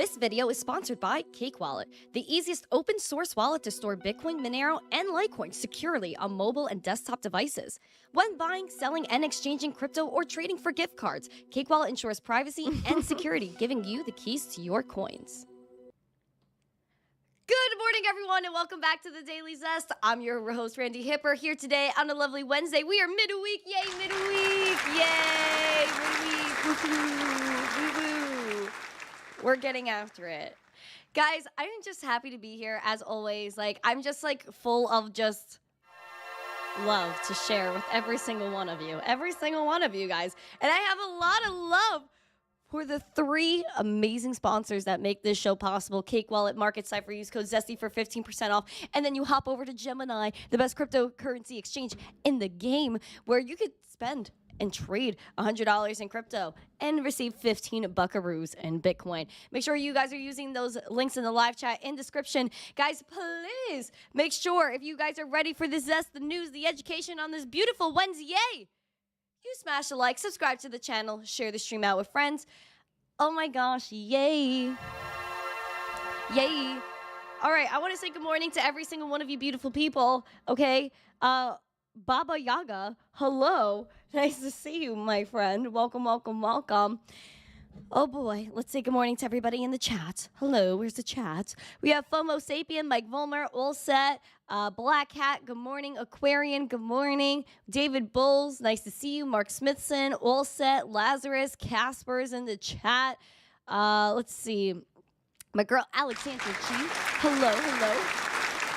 This video is sponsored by Cake Wallet, the easiest open source wallet to store Bitcoin, Monero, and Litecoin securely on mobile and desktop devices. When buying, selling, and exchanging crypto or trading for gift cards, Cake Wallet ensures privacy and security, giving you the keys to your coins. Good morning, everyone, and welcome back to the Daily Zest. I'm your host, Randi Hipper, here today on a lovely Wednesday. We are midweek. Yay, midweek. Yay, midweek. Woo-hoo. Woo-hoo. We're getting after it. Guys, I'm just happy to be here, as always. I'm just, full of just love to share with every single one of you. Every single one of you guys. And I have a lot of love for the three amazing sponsors that make this show possible. Cake Wallet, Market Cipher, use code ZESTY for 15% off. And then you hop over to Gemini, the best cryptocurrency exchange in the game, where you could spend and trade $100 in crypto and receive 15 buckaroos in Bitcoin. Make sure you guys are using those links in the live chat in description. Guys, please make sure if you guys are ready for the zest, the news, the education on this beautiful Wednesday, you smash a like, subscribe to the channel, share the stream out with friends. Oh my gosh, yay. Yay. All right, I want to say good morning to every single one of you beautiful people, okay? Baba Yaga, hello. Nice to see you, my friend. Welcome, welcome, welcome. Oh boy, let's say good morning to everybody in the chat. Hello, where's the chat? We have FOMO Sapien, Mike Volmer, all set. Black Hat, good morning. Aquarian, good morning. David Bulls, nice to see you. Mark Smithson, all set. Lazarus, Casper's in the chat. Let's see. My girl Alexandra G. Hello, hello.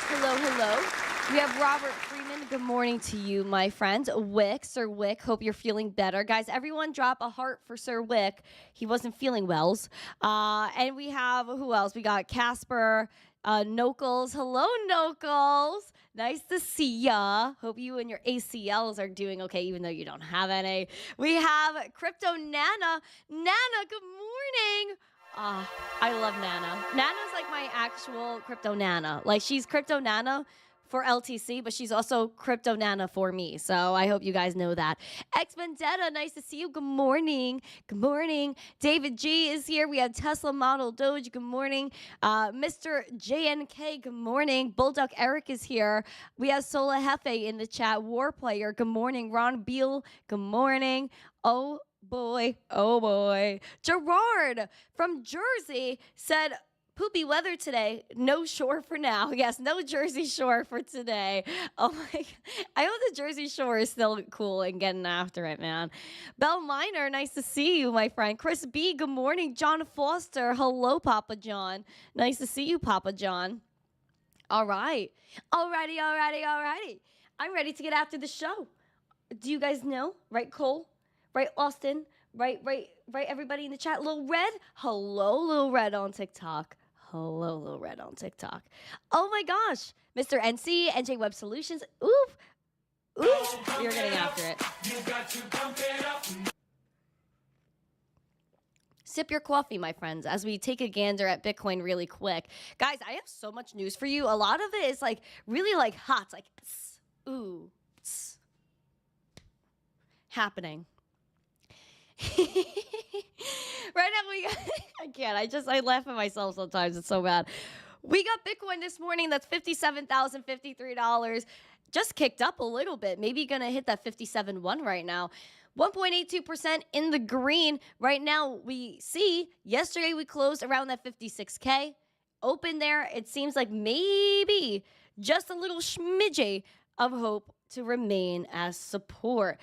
Hello, hello. We have Robert Freeman. Good morning to you, my friend. Wick, Sir Wick, hope you're feeling better. Guys, everyone drop a heart for Sir Wick. He wasn't feeling wells. And we have, who else? We got Casper, Nokels. Hello, Nokels. Nice to see ya. Hope you and your ACLs are doing okay, even though you don't have any. We have Crypto Nana. Nana, good morning. I love Nana. Nana's like my actual Crypto Nana. Like, she's Crypto Nana for LTC, but she's also Crypto Nana for me. So I hope you guys know that. X Vendetta, nice to see you. Good morning. Good morning. David G is here. We have Tesla Model Doge. Good morning. Mr. JNK, good morning. Bulldog Eric is here. We have Sola Hefe in the chat. War Player, good morning. Ron Beal, good morning. Oh boy. Oh boy. Gerard from Jersey said, poopy weather today. No shore for now. Yes, no Jersey Shore for today. Oh my God. I hope the Jersey Shore is still cool and getting after it, man. Bell Miner, nice to see you, my friend. Chris B, good morning. John Foster, hello, Papa John. Nice to see you, Papa John. All right. Alrighty, alrighty, alrighty. I'm ready to get after the show. Do you guys know? Right, Cole? Right, Austin? Right, everybody in the chat. Lil Red? Hello, Lil Red on TikTok. Hello, Lil Red on TikTok. Oh my gosh. Mr. NC, NJ Web Solutions. Oof. Oof. You're getting after it. You got to pump it up. Sip your coffee, my friends, as we take a gander at Bitcoin really quick. Guys, I have so much news for you. A lot of it is really hot. It's like, ooh, happening. Right now we got, I can't, I laugh at myself sometimes. It's so bad. We got Bitcoin this morning. That's $57,053. Just kicked up a little bit. Maybe gonna hit that 57.1 right now. 1.82% in the green. Right now we see, yesterday we closed around that 56K. Open there, it seems like maybe just a little smidge of hope to remain as support.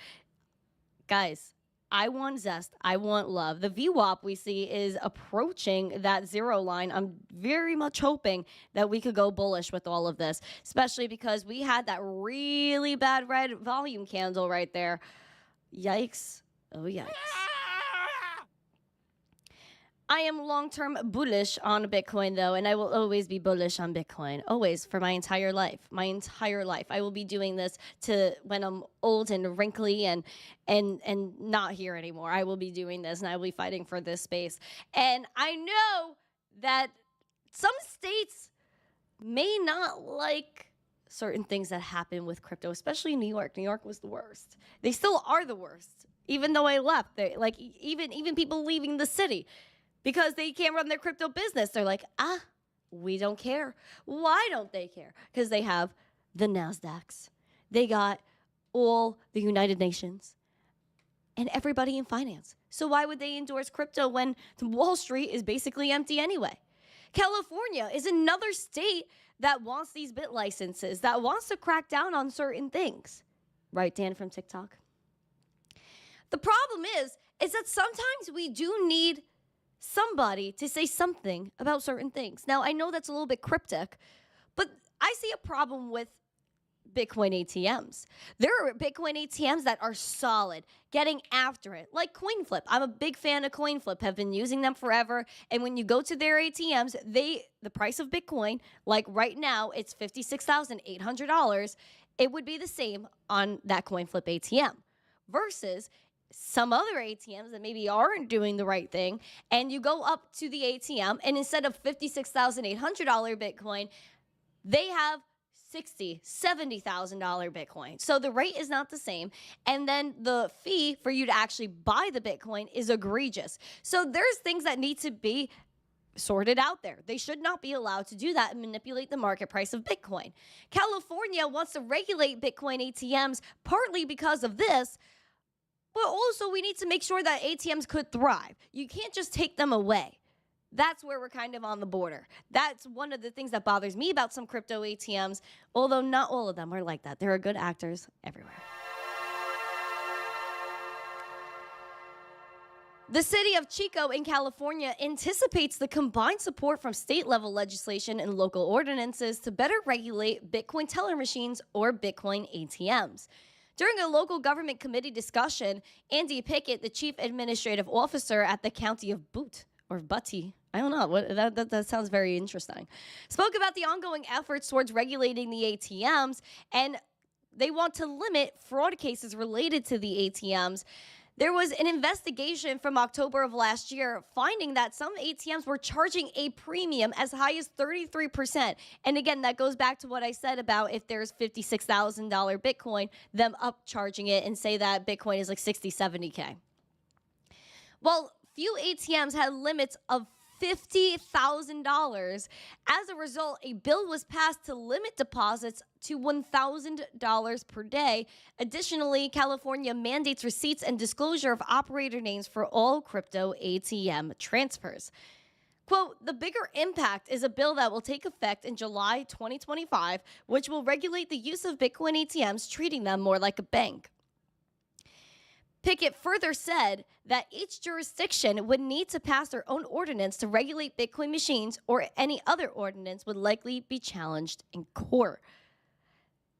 Guys, I want zest. I want love. The VWAP we see is approaching that zero line. I'm very much hoping that we could go bullish with all of this, especially because we had that really bad red volume candle right there. Yikes. Oh, yikes. I am long-term bullish on Bitcoin, though, and I will always be bullish on Bitcoin. Always, for my entire life. My entire life. I will be doing this to when I'm old and wrinkly and not here anymore. I will be doing this, and I will be fighting for this space. And I know that some states may not like certain things that happen with crypto, especially New York. New York was the worst. They still are the worst, even though I left. Even people leaving the city. because they can't run their crypto business. They're like, we don't care. Why don't they care? Because they have the NASDAQs. They got all the United Nations and everybody in finance. So why would they endorse crypto when Wall Street is basically empty anyway? California is another state that wants these bit licenses, that wants to crack down on certain things. Right, Dan from TikTok? The problem is that sometimes we do need somebody to say something about certain things. Now, I know that's a little bit cryptic, but I see a problem with Bitcoin ATMs. There are Bitcoin ATMs that are solid, getting after it, like CoinFlip. I'm a big fan of CoinFlip, have been using them forever. And when you go to their ATMs, the price of Bitcoin, like right now, it's $56,800. It would be the same on that CoinFlip ATM versus some other ATMs that maybe aren't doing the right thing. And you go up to the ATM, and instead of $56,800 Bitcoin, they have $60,000, $70,000 Bitcoin. So the rate is not the same. And then the fee for you to actually buy the Bitcoin is egregious. So there's things that need to be sorted out there. They should not be allowed to do that and manipulate the market price of Bitcoin. California wants to regulate Bitcoin ATMs partly because of this, but also we need to make sure that ATMs could thrive. You can't just take them away. That's where we're kind of on the border. That's one of the things that bothers me about some crypto ATMs, although not all of them are like that. There are good actors everywhere. The city of Chico in California anticipates the combined support from state-level legislation and local ordinances to better regulate Bitcoin teller machines or Bitcoin ATMs. During a local government committee discussion, Andy Pickett, the chief administrative officer at the county of Butte, or Butty, I don't know, that sounds very interesting, spoke about the ongoing efforts towards regulating the ATMs, and they want to limit fraud cases related to the ATMs. There was an investigation from October of last year finding that some ATMs were charging a premium as high as 33%. And again, that goes back to what I said about if there's $56,000 Bitcoin, them upcharging it and say that Bitcoin is like 60, 70K. Well, few ATMs had limits of $50,000. As a result, a bill was passed to limit deposits to $1,000 per day. Additionally, California mandates receipts and disclosure of operator names for all crypto ATM transfers. Quote, the bigger impact is a bill that will take effect in July 2025, which will regulate the use of Bitcoin ATMs, treating them more like a bank. Pickett further said that each jurisdiction would need to pass their own ordinance to regulate Bitcoin machines, or any other ordinance would likely be challenged in court.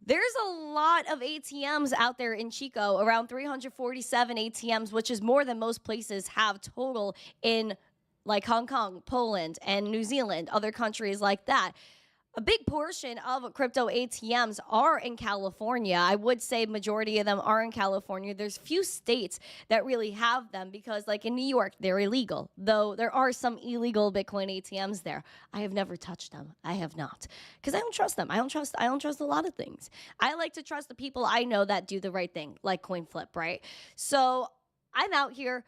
There's a lot of ATMs out there in Chico, around 347 ATMs, which is more than most places have total in like Hong Kong, Poland, and New Zealand, other countries like that. A big portion of crypto ATMs are in California. I would say majority of them are in California. There's few states that really have them because, like in New York, they're illegal, though there are some illegal Bitcoin ATMs there. I have never touched them. I have not, because I don't trust them. I don't trust a lot of things. I like to trust the people I know that do the right thing, like CoinFlip, right? So I'm out here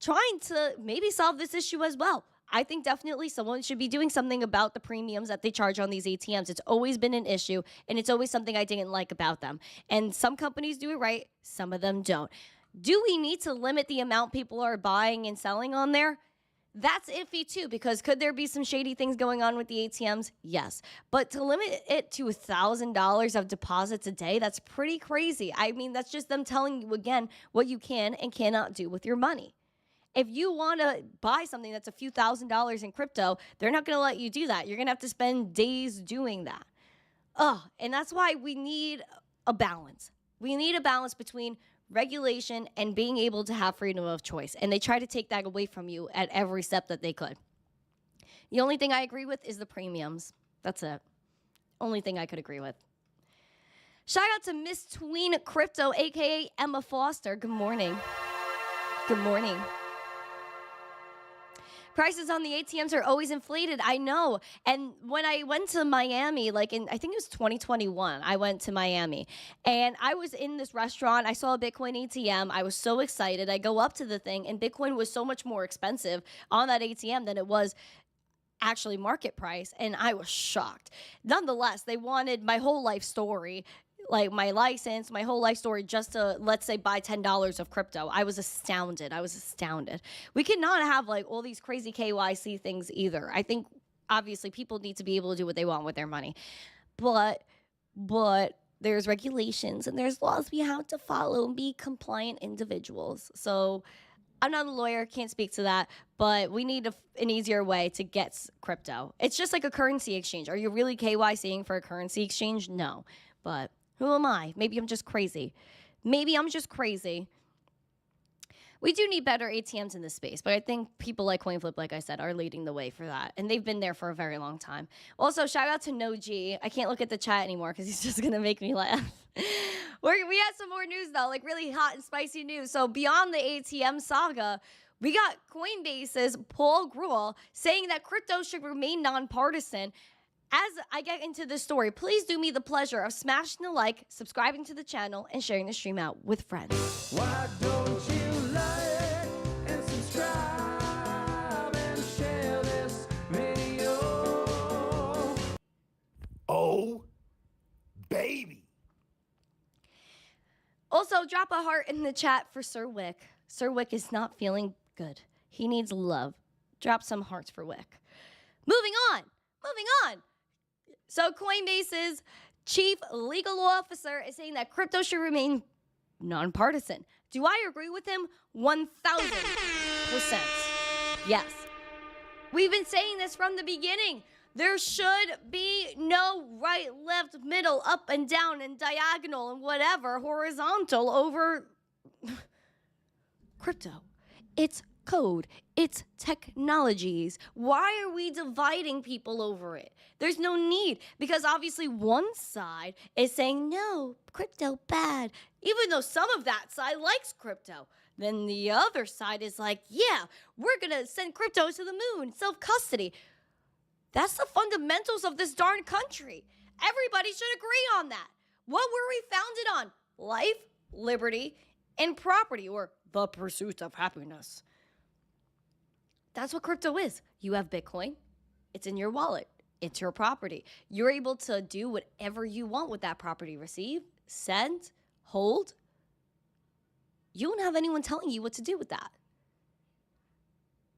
trying to maybe solve this issue as well. I think definitely someone should be doing something about the premiums that they charge on these ATMs. It's always been an issue, and it's always something I didn't like about them. And some companies do it right, some of them don't. Do we need to limit the amount people are buying and selling on there? That's iffy too, because could there be some shady things going on with the ATMs? Yes. But to limit it to $1,000 of deposits a day, that's pretty crazy. I mean, that's just them telling you again what you can and cannot do with your money. If you want to buy something that's a few $1,000s in crypto, they're not going to let you do that. You're going to have to spend days doing that. And that's why we need a balance. We need a balance between regulation and being able to have freedom of choice. And they try to take that away from you at every step that they could. The only thing I agree with is the premiums. That's it. Only thing I could agree with. Shout out to missteencrypto, a.k.a. Emma Foster. Good morning. Good morning. prices on the ATMs are always inflated. I know. And when I went to Miami, like I think it was 2021, I went to Miami and I was in this restaurant. I saw a Bitcoin ATM. I was so excited. I go up to the thing and Bitcoin was so much more expensive on that ATM than it was actually market price. And I was shocked. Nonetheless, they wanted my whole life story, like my license, my whole life story, just to, let's say, buy $10 of crypto. I was astounded. We cannot have like all these crazy KYC things either. I think obviously people need to be able to do what they want with their money. But there's regulations and there's laws we have to follow and be compliant individuals. So I'm not a lawyer, can't speak to that, but we need an easier way to get crypto. It's just like a currency exchange. Are you really KYCing for a currency exchange? No, but who am I? Maybe I'm just crazy. We do need better ATMs in this space, but I think people like CoinFlip, like I said, are leading the way for that. And they've been there for a very long time. Also, shout out to No G. I can't look at the chat anymore because he's just going to make me laugh. We had some more news, though, like really hot and spicy news. So beyond the ATM saga, we got Coinbase's Paul Grewal saying that crypto should remain nonpartisan. As I get into this story, please do me the pleasure of smashing the like, subscribing to the channel, and sharing the stream out with friends. Why don't you like and subscribe and share this video? Oh, baby. Also, drop a heart in the chat for Sir Wick. Sir Wick is not feeling good. He needs love. Drop some hearts for Wick. Moving on. So Coinbase's chief legal officer is saying that crypto should remain nonpartisan. Do I agree with him? 1,000%. Yes. We've been saying this from the beginning. There should be no right, left, middle, up and down and diagonal and whatever, horizontal over crypto. It's code. It's technologies. Why are we dividing people over it? There's no need, because obviously one side is saying, no, crypto bad, even though some of that side likes crypto. Then the other side is like, yeah, we're going to send crypto to the moon, self-custody. That's the fundamentals of this darn country. Everybody should agree on that. What were we founded on? Life, liberty, and property, or the pursuit of happiness. That's what crypto is. You have Bitcoin. It's in your wallet. It's your property. You're able to do whatever you want with that property. Receive, send, hold. You don't have anyone telling you what to do with that.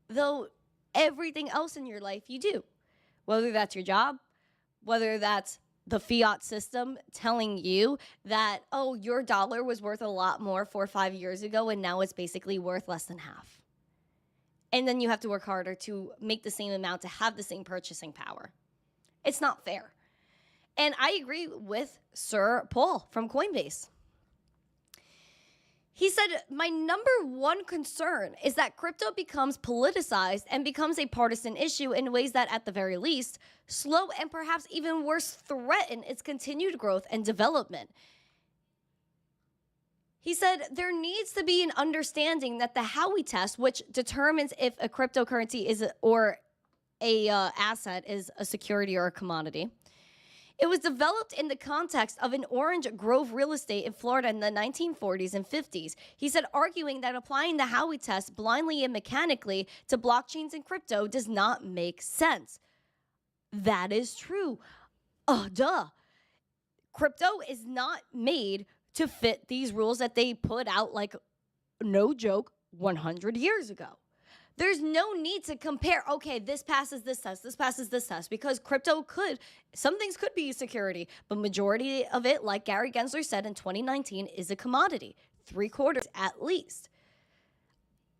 Though everything else in your life you do. Whether that's your job, whether that's the fiat system telling you that, oh, your dollar was worth a lot more 4 or 5 years ago and now it's basically worth less than half. And then you have to work harder to make the same amount to have the same purchasing power. It's not fair. And I agree with Sir Paul from Coinbase. He said, my number one concern is that crypto becomes politicized and becomes a partisan issue in ways that, at the very least, slow and perhaps even worse, threaten its continued growth and development. He said, there needs to be an understanding that the Howey test, which determines if a cryptocurrency is or a asset is a security or a commodity. It was developed in the context of an orange grove real estate in Florida in the 1940s and 50s. He said, arguing that applying the Howey test blindly and mechanically to blockchains and crypto does not make sense. That is true. Duh. Crypto is not made to fit these rules that they put out, like, no joke, 100 years ago. There's no need to compare, okay, this passes this test, because crypto some things could be security, but majority of it, like Gary Gensler said in 2019, is a commodity, 3/4 at least.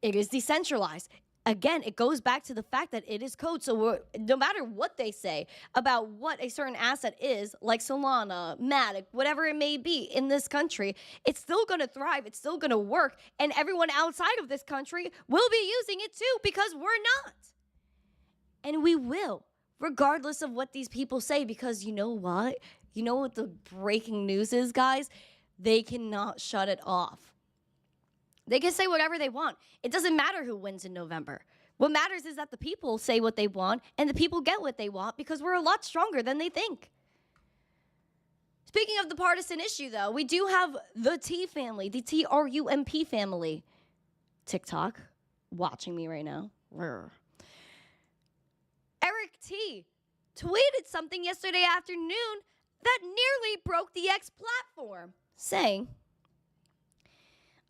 It is decentralized. Again, it goes back to the fact that it is code. So no matter what they say about what a certain asset is, like Solana, Matic, whatever it may be in this country, it's still going to thrive. It's still going to work. And everyone outside of this country will be using it too, because we're not. And we will, regardless of what these people say, because you know what? You know what the breaking news is, guys? They cannot shut it off. They can say whatever they want. It doesn't matter who wins in November. What matters is that the people say what they want and the people get what they want because we're a lot stronger than they think. Speaking of the partisan issue, though, we do have the T family, the TRUMP family. TikTok, watching me right now. Rrr. Eric T tweeted something yesterday afternoon that nearly broke the X platform, saying,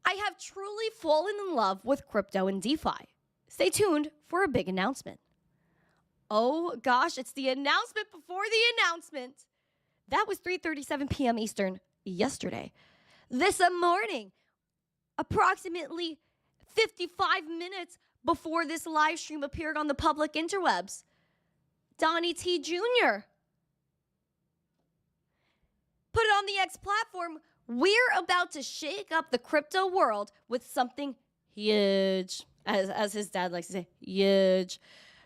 I have truly fallen in love with crypto and DeFi. Stay tuned for a big announcement. Oh gosh, it's the announcement before the announcement. That was 3:37 p.m. Eastern yesterday. This morning, approximately 55 minutes before this live stream appeared on the public interwebs, Donnie T. Jr. put it on the X platform. We're about to shake up the crypto world with something huge. As his dad likes to say, huge.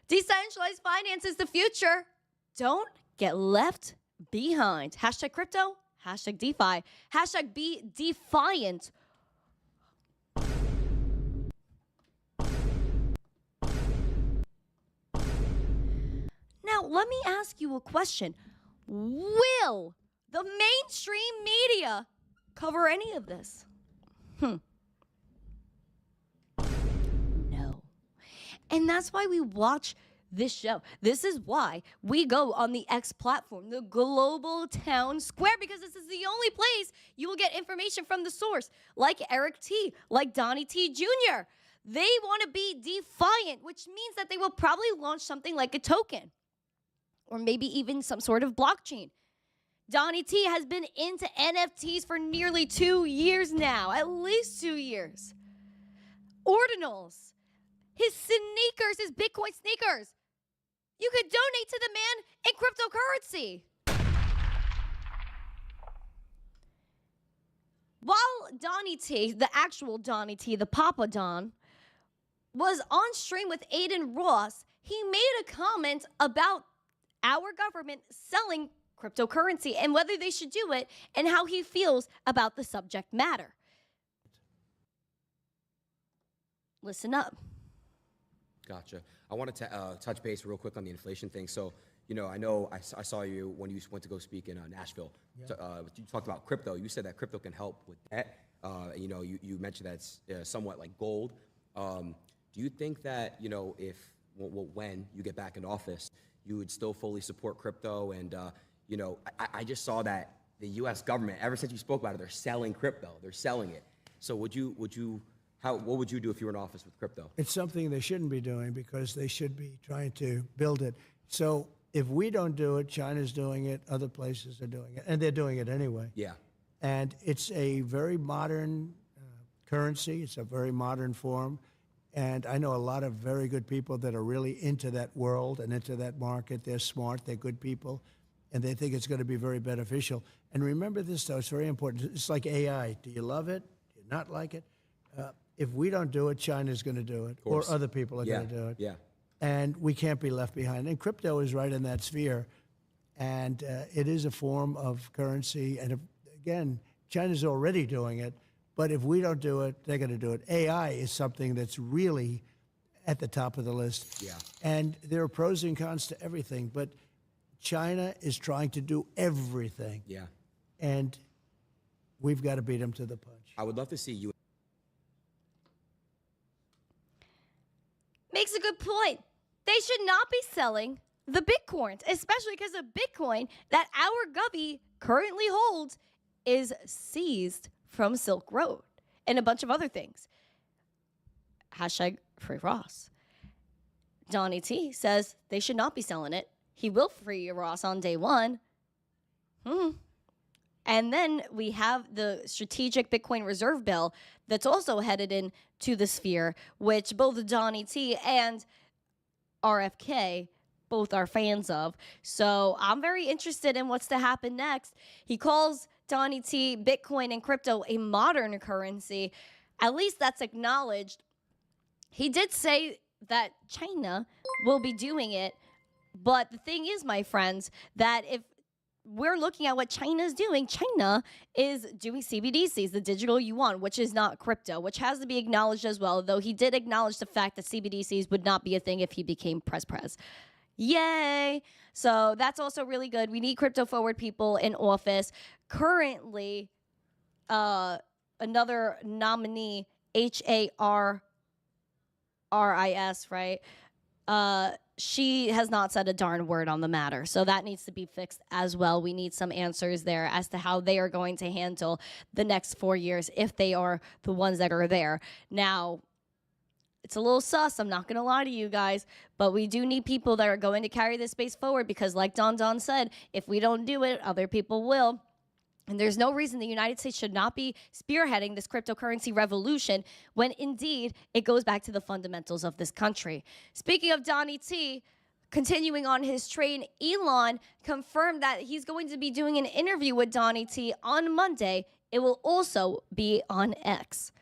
Decentralized finance is the future. Don't get left behind. Hashtag crypto, hashtag DeFi, hashtag be defiant. Now, let me ask you a question. Will the mainstream media cover any of this? No. And that's why we watch this show. This is why we go on the X platform, the global town square, because this is the only place you will get information from the source, like Eric T, like Donnie T Jr. They want to be defiant, which means that they will probably launch something like a token or maybe even some sort of blockchain. Donnie T has been into NFTs for nearly 2 years now, at least 2 years. Ordinals, his sneakers, his Bitcoin sneakers. You could donate to the man in cryptocurrency. While Donnie T, the actual Donnie T, the Papa Don, was on stream with Aiden Ross, he made a comment about our government selling cryptocurrency and whether they should do it and how he feels about the subject matter. Listen up. Gotcha. I wanted to touch base real quick on the inflation thing. So, you know I saw you when you went to go speak in Nashville. Yeah. You talked about crypto. You said that crypto can help with that. You mentioned that it's somewhat like gold. Do you think that, if when you get back in office, you would still fully support crypto? And, I just saw that the U.S. government, ever since you spoke about it, they're selling crypto. They're selling it. So what would you do if you were in office with crypto? It's something they shouldn't be doing because they should be trying to build it. So if we don't do it, China's doing it, other places are doing it, and they're doing it anyway. Yeah. And it's a very modern currency. It's a very modern form. And I know a lot of very good people that are really into that world and into that market. They're smart, they're good people, and they think it's going to be very beneficial. And remember this, though, it's very important. It's like AI. Do you love it? Do you not like it? If we don't do it, China's going to do it, or other people are going to do it. Yeah. And we can't be left behind. And crypto is right in that sphere. And it is a form of currency. And again, China's already doing it. But if we don't do it, they're going to do it. AI is something that's really at the top of the list. Yeah. And there are pros and cons to everything. But China is trying to do everything. Yeah. And we've got to beat them to the punch. I would love to see you. Makes a good point. They should not be selling the Bitcoin, especially because the Bitcoin that our Govy currently holds is seized from Silk Road and a bunch of other things. Hashtag free Ross. Donnie T says they should not be selling it. He will free Ross on day one. And then we have the strategic Bitcoin reserve bill that's also headed into the sphere, which both Donnie T and RFK both are fans of. So I'm very interested in what's to happen next. He calls Donnie T Bitcoin and crypto a modern currency. At least that's acknowledged. He did say that China will be doing it. But the thing is, my friends, that if we're looking at what China's doing. China is doing CBDCs, the digital yuan, which is not crypto, which has to be acknowledged as well, though he did acknowledge the fact that CBDCs would not be a thing if he became pres. Yay! So that's also really good. We need crypto forward people in office. Currently, another nominee, Harris, right? She has not said a darn word on the matter. So that needs to be fixed as well. We need some answers there as to how they are going to handle the next 4 years if they are the ones that are there. Now, it's a little sus, I'm not going to lie to you guys, but we do need people that are going to carry this space forward because like Don said, if we don't do it, other people will. And there's no reason the United States should not be spearheading this cryptocurrency revolution when indeed it goes back to the fundamentals of this country. Speaking of Donnie T, continuing on his train, Elon confirmed that he's going to be doing an interview with Donnie T on Monday. It will also be on X.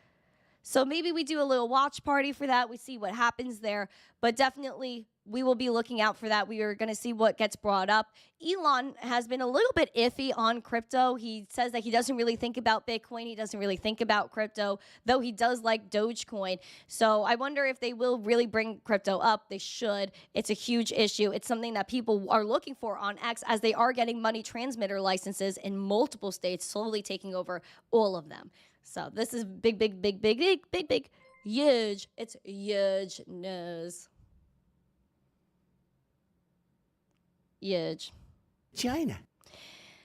So maybe we do a little watch party for that. We see what happens there. But definitely, we will be looking out for that. We are going to see what gets brought up. Elon has been a little bit iffy on crypto. He says that he doesn't really think about Bitcoin. He doesn't really think about crypto, though he does like Dogecoin. So I wonder if they will really bring crypto up. They should. It's a huge issue. It's something that people are looking for on X as they are getting money transmitter licenses in multiple states, slowly taking over all of them. So this is big, huge. It's huge news. Huge. China.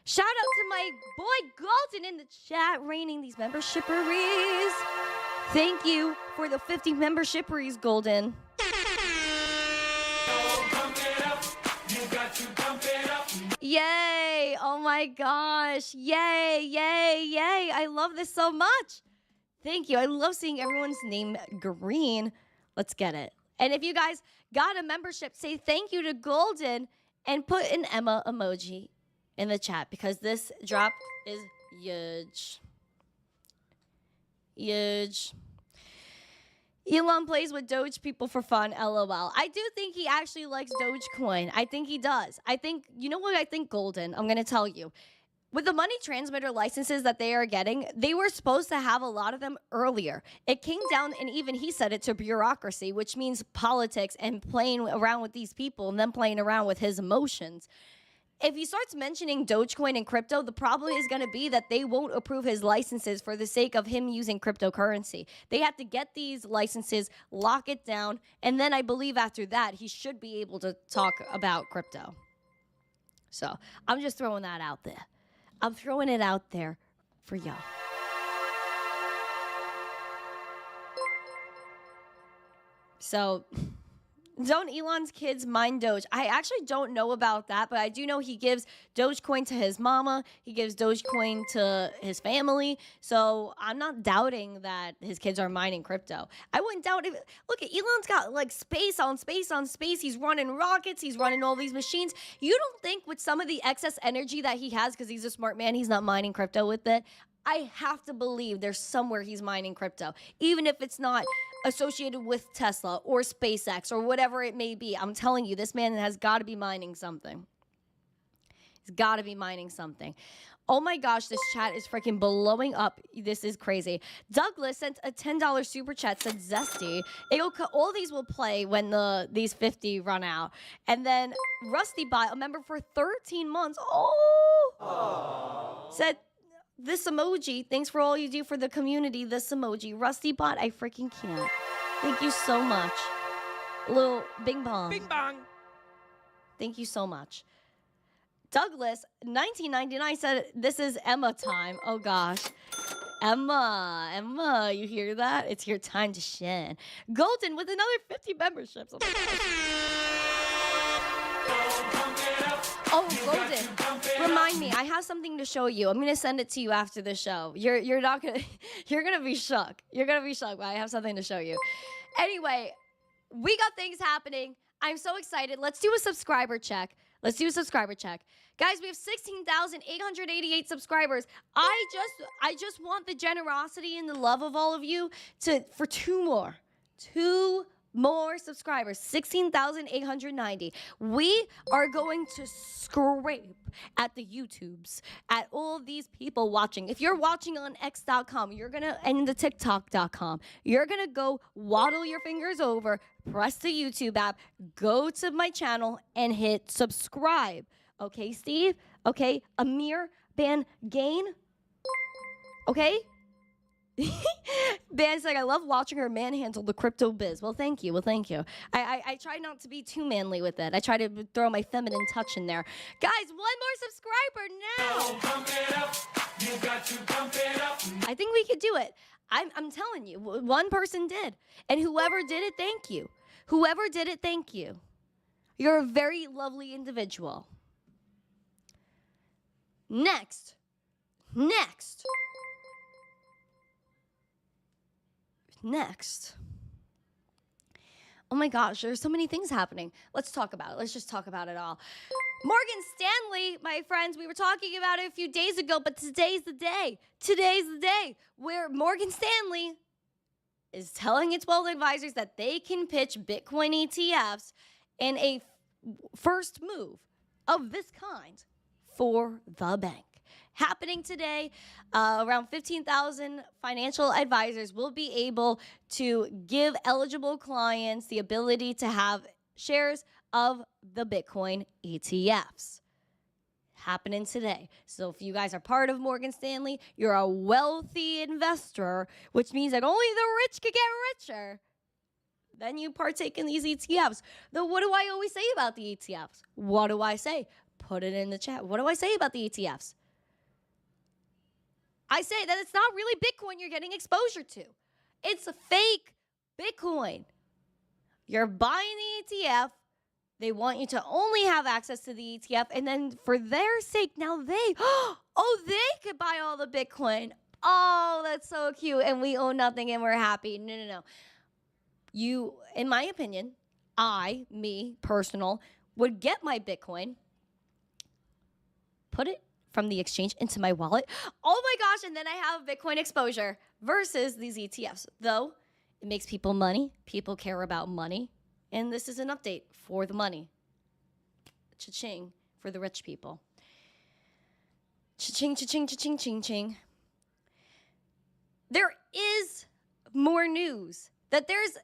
Shout out to my boy Golden in the chat, raining these membershiperies. Thank you for the 50 membershiperies, Golden. Yay! Oh my gosh! Yay! Yay! Yay! I love this so much. Thank you. I love seeing everyone's name green. Let's get it. And if you guys got a membership, say thank you to Golden and put an Emma emoji in the chat because this drop is huge. Huge. Elon plays with Doge people for fun, LOL. I do think he actually likes Dogecoin. I think he does. I think, you know what I think, Golden? I'm going to tell you. With the money transmitter licenses that they are getting, they were supposed to have a lot of them earlier. It came down, and even he said it, to bureaucracy, which means politics and playing around with these people and then playing around with his emotions. If he starts mentioning Dogecoin and crypto, the problem is going to be that they won't approve his licenses for the sake of him using cryptocurrency. They have to get these licenses, lock it down, and then I believe after that, he should be able to talk about crypto. So I'm just throwing that out there. I'm throwing it out there for y'all. So, don't Elon's kids mine Doge? I actually don't know about that, but I do know he gives Dogecoin to his mama. He gives Dogecoin to his family. So I'm not doubting that his kids are mining crypto. I wouldn't doubt it. Look, Elon's got like space on space on space. He's running rockets. He's running all these machines. You don't think with some of the excess energy that he has, because he's a smart man, he's not mining crypto with it? I have to believe there's somewhere he's mining crypto, even if it's not associated with Tesla or SpaceX or whatever it may be. I'm telling you, this man has got to be mining something. He's got to be mining something. Oh my gosh, this chat is freaking blowing up. This is crazy. Douglas sent a $10 super chat, said Zesty. All these will play when these 50 run out. And then Rusty Bot, a member for 13 months. Said, this emoji, thanks for all you do for the community. This emoji, Rusty Bot, I freaking can't. Thank you so much. Little bing bong. Bing bong. Thank you so much. Douglas, 1999, said, this is Emma time. Oh gosh. Emma, you hear that? It's your time to shine. Golden with another 50 memberships. Oh my gosh. Oh, Golden, remind me, I have something to show you. I'm going to send it to you after the show. You're not going to, you're going to be shook. You're going to be shook, but I have something to show you. Anyway, we got things happening. I'm so excited. Let's do a subscriber check. Guys, we have 16,888 subscribers. I just want the generosity and the love of all of you for two more subscribers, 16,890. We are going to scrape at the YouTubes, at all these people watching. If you're watching on X.com, and the TikTok.com, you're gonna go waddle your fingers over, press the YouTube app, go to my channel, and hit subscribe. Okay, Steve? Okay, Amir Ban Gain? Okay? Ban's like, I love watching her manhandle the crypto biz. Well, thank you. I try not to be too manly with it. I try to throw my feminine touch in there. Guys, one more subscriber now. Pump it up. You got to pump it up. I think we could do it. I'm telling you, one person did. And whoever did it, thank you. Whoever did it, thank you. You're a very lovely individual. Next. Oh my gosh, there's so many things happening. Let's talk about it. Let's just talk about it all. Morgan Stanley, my friends, we were talking about it a few days ago, but today's the day. Today's the day where Morgan Stanley is telling its wealth advisors that they can pitch Bitcoin ETFs in a first move of this kind for the bank. Happening today, around 15,000 financial advisors will be able to give eligible clients the ability to have shares of the Bitcoin ETFs. Happening today. So if you guys are part of Morgan Stanley, you're a wealthy investor, which means that only the rich could get richer. Then you partake in these ETFs. Though what do I always say about the ETFs? What do I say? Put it in the chat. What do I say about the ETFs? I say that it's not really Bitcoin you're getting exposure to. It's a fake Bitcoin. You're buying the ETF. They want you to only have access to the ETF. And then for their sake, now they could buy all the Bitcoin. Oh, that's so cute. And we own nothing and we're happy. No. You, in my opinion, me, personal, would get my Bitcoin, put it from the exchange into my wallet. Oh my gosh, and then I have Bitcoin exposure versus these ETFs. Though it makes people money, people care about money, and this is an update for the money. Cha-ching for the rich people. Cha-ching, cha-ching, cha-ching, ching-ching. There is more news that there's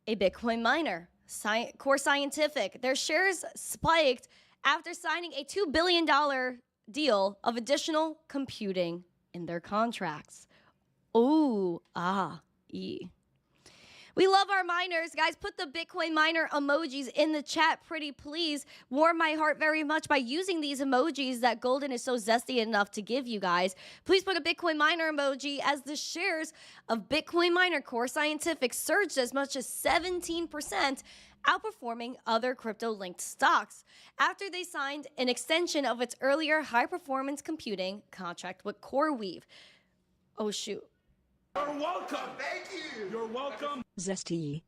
a Bitcoin miner, Core Scientific. Their shares spiked after signing a $2 billion deal of additional computing in their contracts. We love our miners. Guys, put the Bitcoin miner emojis in the chat, pretty please. Warm my heart very much by using these emojis that Golden is so zesty enough to give you guys. Please put a Bitcoin miner emoji as the shares of Bitcoin miner Core Scientific surged as much as 17%, outperforming other crypto-linked stocks after they signed an extension of its earlier high-performance computing contract with CoreWeave. Oh, shoot. You're welcome. Thank you. You're welcome. Zesty.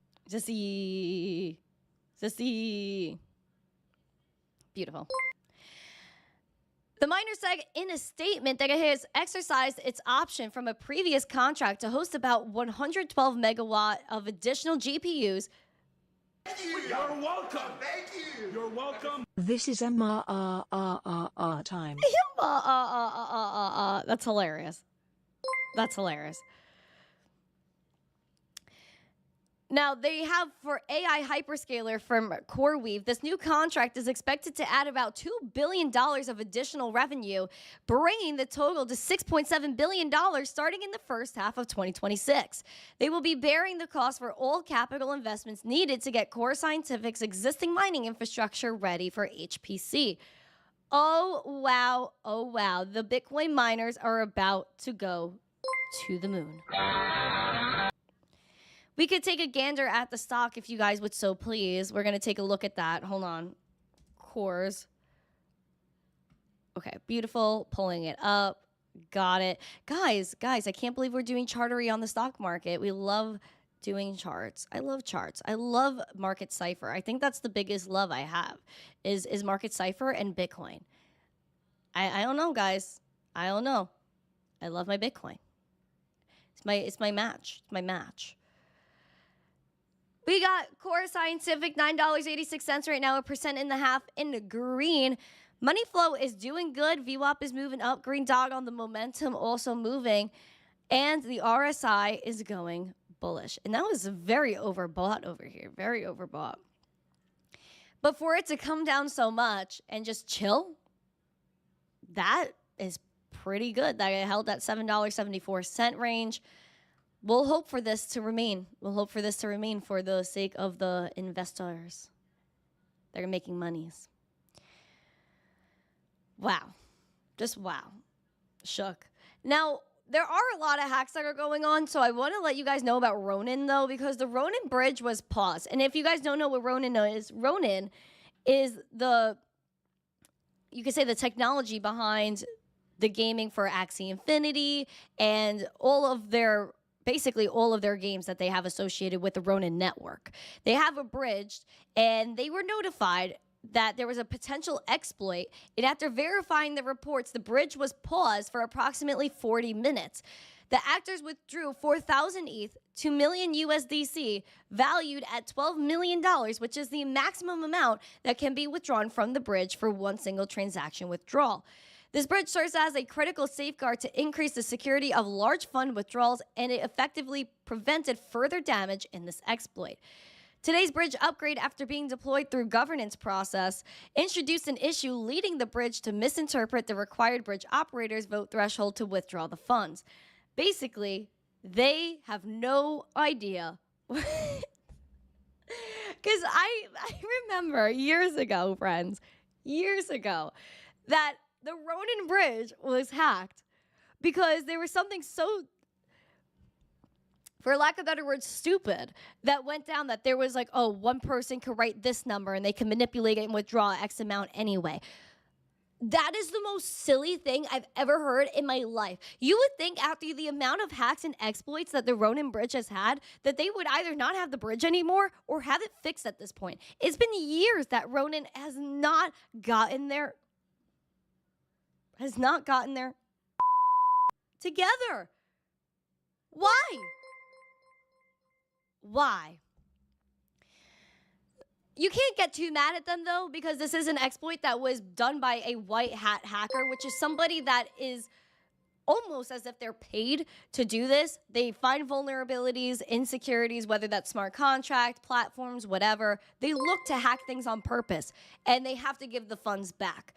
Beautiful. The miner said in a statement that it has exercised its option from a previous contract to host about 112 megawatt of additional GPUs. Thank you. You're welcome. Thank you. You're welcome. This is MRRRRR time. That's hilarious. That's hilarious. Now, they have for AI hyperscaler from CoreWeave, this new contract is expected to add about $2 billion of additional revenue, bringing the total to $6.7 billion starting in the first half of 2026. They will be bearing the cost for all capital investments needed to get Core Scientific's existing mining infrastructure ready for HPC. Oh, wow. Oh, wow. The Bitcoin miners are about to go to the moon. We could take a gander at the stock if you guys would so please. We're going to take a look at that. Hold on. Cores. Okay, beautiful. Pulling it up. Got it. Guys, I can't believe we're doing chartery on the stock market. We love doing charts. I love charts. I love Market Cipher. I think that's the biggest love I have is Market Cipher and Bitcoin. I don't know, guys. I don't know. I love my Bitcoin. It's my match. It's my match. We got Core Scientific, $9.86 right now, 1.5% in the green. Money flow is doing good. VWAP is moving up. Green dot on the momentum also moving. And the RSI is going bullish. And that was very overbought over here. Very overbought. But for it to come down so much and just chill, that is pretty good. That it held that $7.74 range. We'll hope for this to remain. We'll hope for this to remain for the sake of the investors that are making monies. Wow. Just wow. Shook. Now, there are a lot of hacks that are going on, so I want to let you guys know about Ronin, though, because the Ronin Bridge was paused. And if you guys don't know what Ronin is the, you could say, the technology behind the gaming for Axie Infinity and basically all of their games that they have associated with the Ronin network. They have a bridge, and they were notified that there was a potential exploit, and after verifying the reports, the bridge was paused for approximately 40 minutes. The actors withdrew 4,000 ETH, 2 million USDC, valued at $12 million, which is the maximum amount that can be withdrawn from the bridge for one single transaction withdrawal. This bridge serves as a critical safeguard to increase the security of large fund withdrawals, and it effectively prevented further damage in this exploit. Today's bridge upgrade, after being deployed through governance process, introduced an issue leading the bridge to misinterpret the required bridge operator's vote threshold to withdraw the funds. Basically, they have no idea. Because I remember years ago, friends, that the Ronin Bridge was hacked because there was something so, for lack of better words, stupid, that went down, that there was like, oh, one person could write this number and they can manipulate it and withdraw X amount anyway. That is the most silly thing I've ever heard in my life. You would think after the amount of hacks and exploits that the Ronin Bridge has had, that they would either not have the bridge anymore or have it fixed at this point. It's been years that Ronin has not gotten their together. Why? You can't get too mad at them, though, because this is an exploit that was done by a white hat hacker, which is somebody that is almost as if they're paid to do this. They find vulnerabilities, insecurities, whether that's smart contract, platforms, whatever. They look to hack things on purpose, and they have to give the funds back.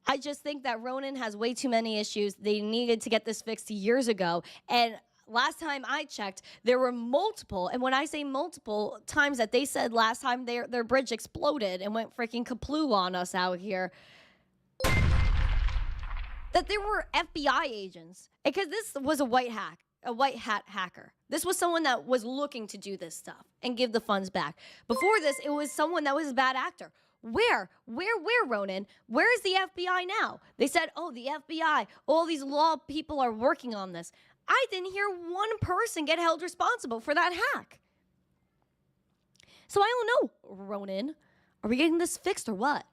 I just think that Ronin has way too many issues. They needed to get this fixed years ago, and last time I checked, there were multiple, and when I say multiple times that they said last time their bridge exploded and went freaking kaploo on us out here, that there were FBI agents. Because this was a white hat hacker. This was someone that was looking to do this stuff and give the funds back. Before this, it was someone that was a bad actor. Where, Ronin? Where is the FBI now? They said, oh, the FBI, all these law people are working on this. I didn't hear one person get held responsible for that hack. So I don't know, Ronin. Are we getting this fixed or what?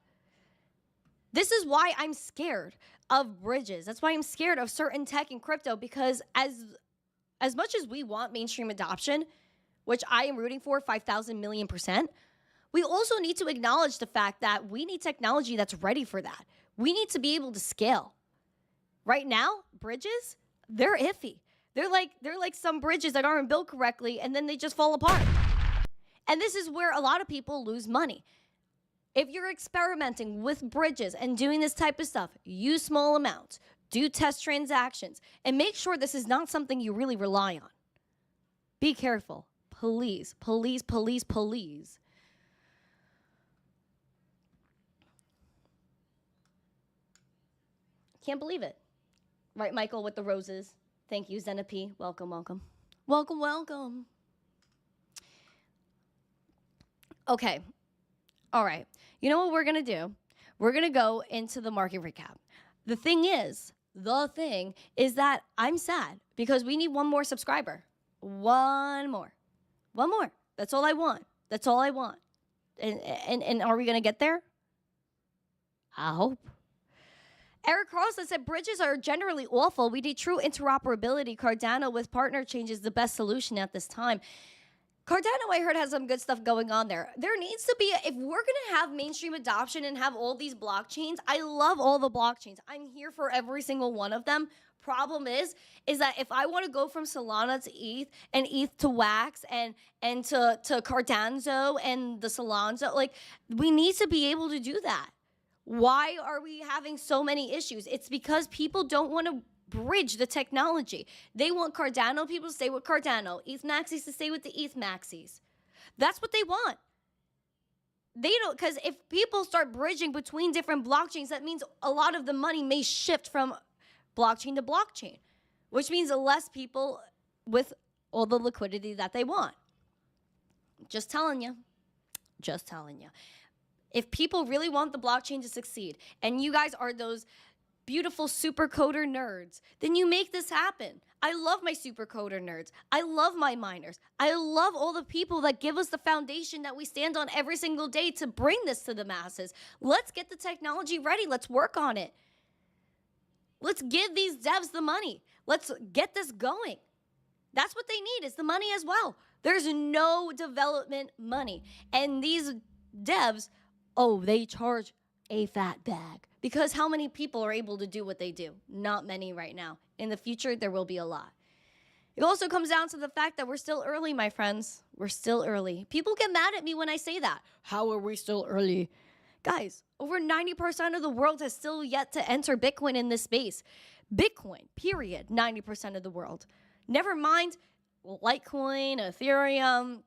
This is why I'm scared of bridges. That's why I'm scared of certain tech and crypto, because as much as we want mainstream adoption, which I am rooting for 5,000 million %, we also need to acknowledge the fact that we need technology that's ready for that. We need to be able to scale. Right now, bridges, they're iffy. They're like some bridges that aren't built correctly, and then they just fall apart. And this is where a lot of people lose money. If you're experimenting with bridges and doing this type of stuff, use small amounts, do test transactions, and make sure this is not something you really rely on. Be careful. Please, please, please, please. Can't believe it. Right, Michael, with the roses. Thank you, Zena P. Welcome, welcome. Welcome, welcome. Okay. All right. You know what we're going to do? We're going to go into the market recap. The thing is that I'm sad because we need one more subscriber. One more. That's all I want. And are we going to get there? I hope. Eric Carlson said, bridges are generally awful. We need true interoperability. Cardano with partner change is the best solution at this time. Cardano, I heard, has some good stuff going on there. There needs to be, if we're going to have mainstream adoption and have all these blockchains, I love all the blockchains. I'm here for every single one of them. Problem is that if I want to go from Solana to ETH and ETH to Wax and to Cardano and the Solana, like, we need to be able to do that. Why are we having so many issues? It's because people don't want to bridge the technology. They want Cardano people to stay with Cardano, ETH maxis to stay with the ETH maxis. That's what they want. They don't, because if people start bridging between different blockchains, that means a lot of the money may shift from blockchain to blockchain, which means less people with all the liquidity that they want. Just telling you. Just telling you. If people really want the blockchain to succeed, and you guys are those beautiful super coder nerds, then you make this happen. I love my super coder nerds. I love my miners. I love all the people that give us the foundation that we stand on every single day to bring this to the masses. Let's get the technology ready. Let's work on it. Let's give these devs the money. Let's get this going. That's what they need, is the money as well. There's no development money. And these devs, oh, they charge a fat bag. Because how many people are able to do what they do? Not many right now. In the future, there will be a lot. It also comes down to the fact that we're still early, my friends. We're still early. People get mad at me when I say that. How are we still early? Guys, over 90% of the world has still yet to enter Bitcoin in this space. Bitcoin, period, 90% of the world. Never mind Litecoin, Ethereum,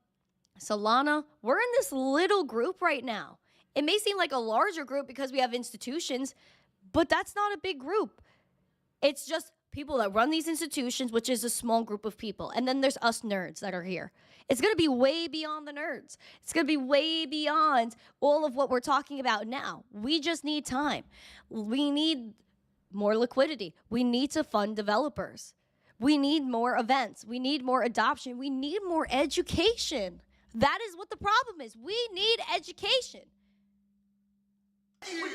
Solana. We're in this little group right now. It may seem like a larger group because we have institutions, but that's not a big group. It's just people that run these institutions, which is a small group of people. And then there's us nerds that are here. It's going to be way beyond the nerds. It's going to be way beyond all of what we're talking about now. We just need time. We need more liquidity. We need to fund developers. We need more events. We need more adoption. We need more education. That is what the problem is. We need education.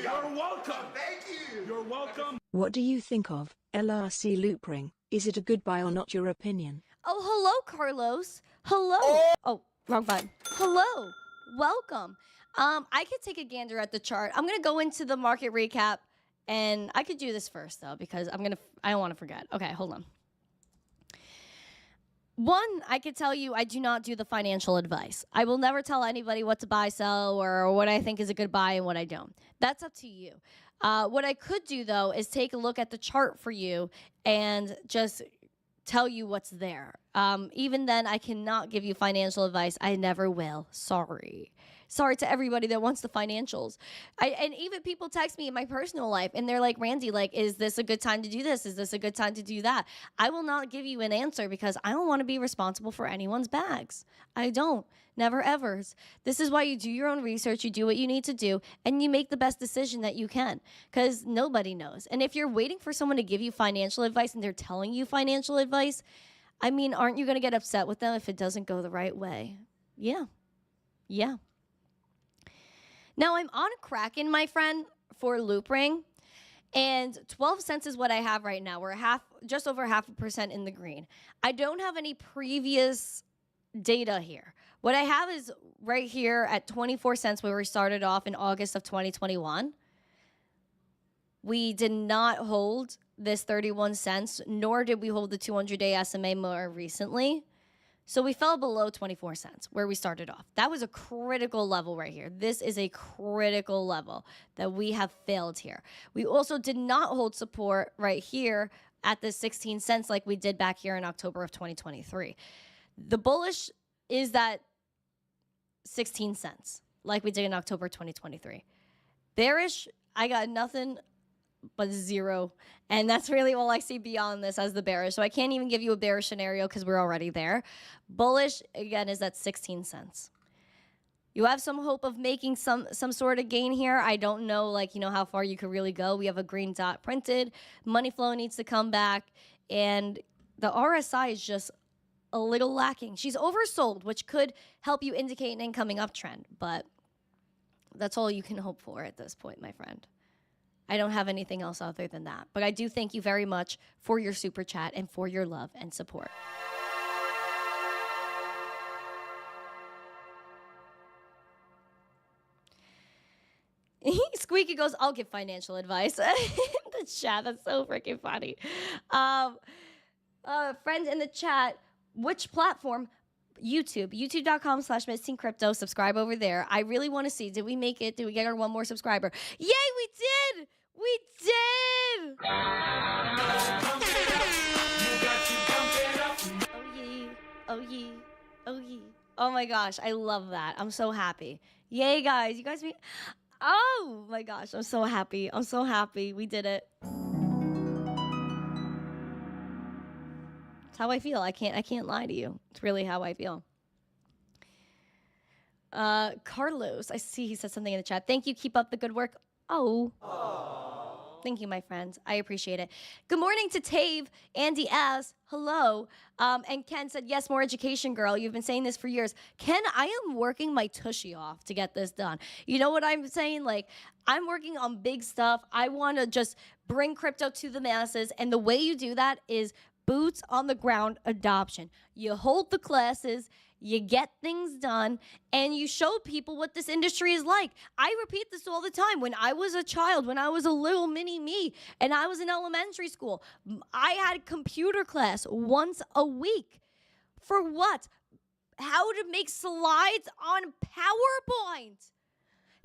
You're welcome. Thank you. You're welcome. What do you think of LRC loopring? Is it a good buy or not? Your opinion? Oh, hello, Carlos. Hello. Oh, wrong button. Hello. Welcome. I could take a gander at the chart. I'm going to go into the market recap, and I could do this first, though, because I don't want to forget. Okay, hold on. One, I could tell you I do not do the financial advice. I will never tell anybody what to buy, sell, or what I think is a good buy and what I don't. That's up to you. What I could do, though, is take a look at the chart for you and just tell you what's there. Even then, I cannot give you financial advice. I never will. Sorry. Sorry to everybody that wants the financials. And even people text me in my personal life, and they're like, Randy, like, is this a good time to do this? Is this a good time to do that? I will not give you an answer because I don't want to be responsible for anyone's bags. I don't. Never ever. This is why you do your own research, you do what you need to do, and you make the best decision that you can, because nobody knows. And if you're waiting for someone to give you financial advice and they're telling you financial advice, I mean, aren't you going to get upset with them if it doesn't go the right way? Yeah. Yeah. Now, I'm on Kraken, my friend, for loopring, and 12 cents is what I have right now. We're just over 0.5% in the green. I don't have any previous data here. What I have is right here at 24 cents where we started off in August of 2021. We did not hold this 31 cents, nor did we hold the 200-day SMA more recently. So we fell below 24 cents where we started off. That was a critical level right here. This is a critical level that we have failed here. We also did not hold support right here at the 16 cents like we did back here in October of 2023. The bullish is that 16 cents like we did in October 2023. Bearish, I got nothing but zero. And that's really all I see beyond this as the bearish. So I can't even give you a bearish scenario because we're already there. Bullish, again, is at 16 cents. You have some hope of making some sort of gain here. I don't know, like, you know, how far you could really go. We have a green dot printed. Money flow needs to come back. And the RSI is just a little lacking. She's oversold, which could help you indicate an incoming uptrend. But that's all you can hope for at this point, my friend. I don't have anything else other than that. But I do thank you very much for your super chat and for your love and support. Squeaky goes, I'll give financial advice. In the chat, that's so freaking funny. Friend in the chat, which platform? YouTube, youtube.com/missteencrypto. Subscribe over there. I really want to see, did we make it? Did we get our one more subscriber? Yay, we did! We did! Oh yeah, oh yeah. Oh my gosh, I love that. I'm so happy. Yay, guys. You guys be... Oh my gosh, I'm so happy. I'm so happy. We did it. It's how I feel. I can't lie to you. It's really how I feel. Carlos, I see he said something in the chat. Thank you. Keep up the good work. Oh. Thank you, my friends. I appreciate it. Good morning to Tave. Andy S. Hello. And Ken said, yes, more education, girl. You've been saying this for years. Ken, I am working my tushy off to get this done. You know what I'm saying? Like, I'm working on big stuff. I want to just bring crypto to the masses. And the way you do that is boots on the ground adoption. You hold the classes, you get things done, and you show people what this industry is like. I repeat this all the time. When I was a child, when I was a little mini me, and I was in elementary school, I had computer class once a week. For what? How to make slides on PowerPoint.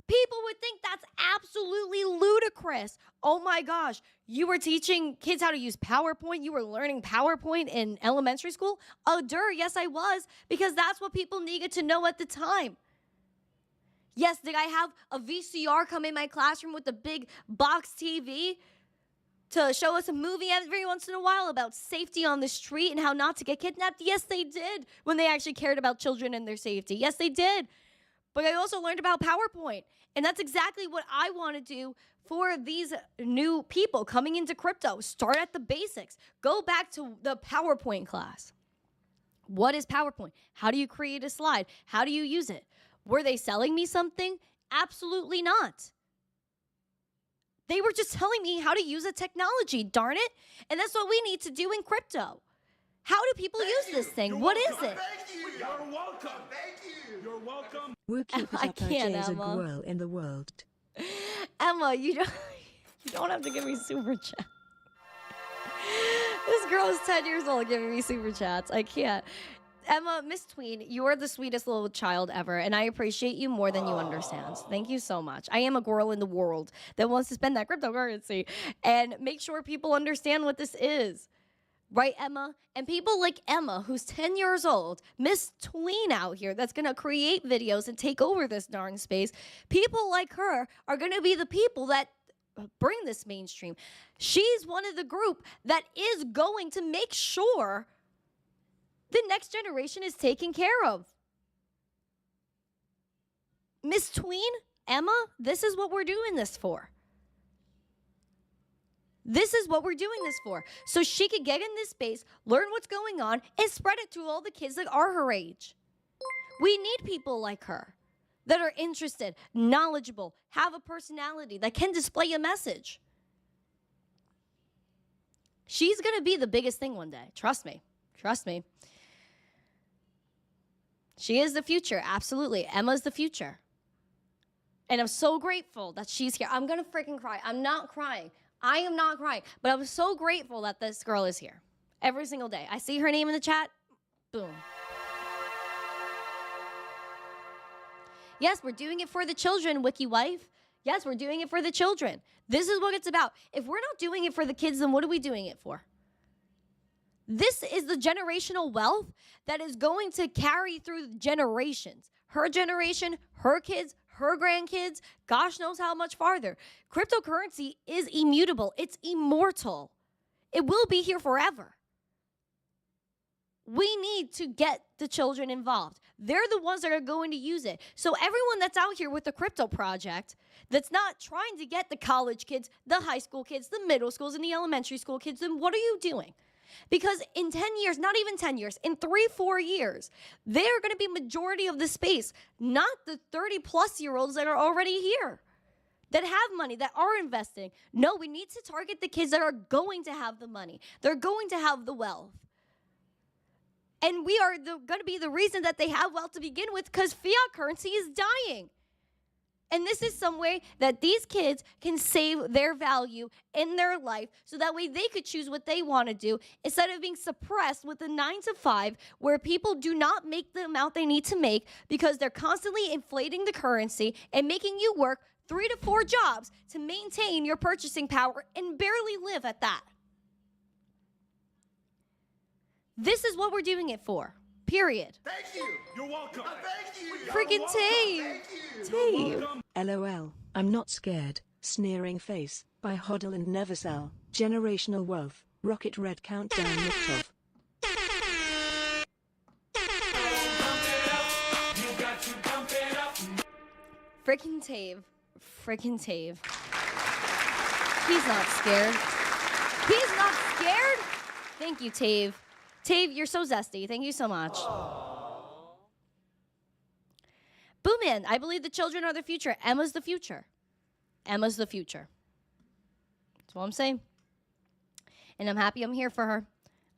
People would think that's absolutely ludicrous. Oh my gosh, you were teaching kids how to use PowerPoint? You were learning PowerPoint in elementary school? Oh, yes, I was, because that's what people needed to know at the time. Yes, did I have a VCR come in my classroom with a big box TV to show us a movie every once in a while about safety on the street and how not to get kidnapped? Yes, they did, when they actually cared about children and their safety. Yes, they did. But I also learned about PowerPoint. And that's exactly what I want to do for these new people coming into crypto. Start at the basics. Go back to the PowerPoint class. What is PowerPoint? How do you create a slide? How do you use it? Were they selling me something? Absolutely not. They were just telling me how to use a technology, darn it. And that's what we need to do in crypto. How do people use this thing? What is it? Thank you. You're welcome. Thank you. You're welcome. Who keeps I up can't, as a Emma. girl in the world? Emma, you don't have to give me super chat. This girl is 10 years old giving me super chats. I can't. Emma, Miss Tween, you are the sweetest little child ever, and I appreciate you more than you understand. Thank you so much. I am a girl in the world that wants to spend that cryptocurrency and make sure people understand what this is. Right, Emma? And people like Emma, who's 10 years old, Miss Tween out here, that's going to create videos and take over this darn space. People like her are going to be the people that bring this mainstream. She's one of the group that is going to make sure the next generation is taken care of. Miss Tween, Emma, this is what we're doing this for. This is what we're doing this for. So she could get in this space, learn what's going on, and spread it to all the kids that are her age. We need people like her that are interested, knowledgeable, have a personality, that can display a message. She's going to be the biggest thing one day. Trust me. Trust me. She is the future. Absolutely. Emma's the future. And I'm so grateful that she's here. I'm going to freaking cry. I'm not crying. I am not crying, but I'm so grateful that this girl is here every single day. I see her name in the chat. Boom. Yes, we're doing it for the children, Wiki Wife. Yes, we're doing it for the children. This is what it's about. If we're not doing it for the kids, then what are we doing it for? This is the generational wealth that is going to carry through generations. Her generation, her kids, her grandkids, gosh knows how much farther. Cryptocurrency is immutable. It's immortal. It will be here forever. We need to get the children involved. They're the ones that are going to use it. So everyone that's out here with the crypto project that's not trying to get the college kids, the high school kids, the middle schools, and the elementary school kids, then what are you doing? Because in 10 years, not even 10 years, in 3-4 years, they're going to be majority of the space, not the 30-plus-year-olds that are already here, that have money, that are investing. No, we need to target the kids that are going to have the money. They're going to have the wealth. And we are going to be the reason that they have wealth to begin with, because fiat currency is dying. And this is some way that these kids can save their value in their life so that way they could choose what they want to do instead of being suppressed with a 9 to 5 where people do not make the amount they need to make because they're constantly inflating the currency and making you work 3 to 4 jobs to maintain your purchasing power and barely live at that. This is what we're doing it for. Period. Thank you. You're welcome. Thank you. Freaking Tave. Tave. LOL, I'm not scared. Sneering face by Hodl and Neversell. Generational wealth. Rocket Red Countdown Muktov. Freaking Tave. Freaking Tave. He's not scared. He's not scared? Thank you, Tave. Tave, you're so zesty. Thank you so much. Booman, I believe the children are the future. Emma's the future. Emma's the future. That's what I'm saying. And I'm happy I'm here for her.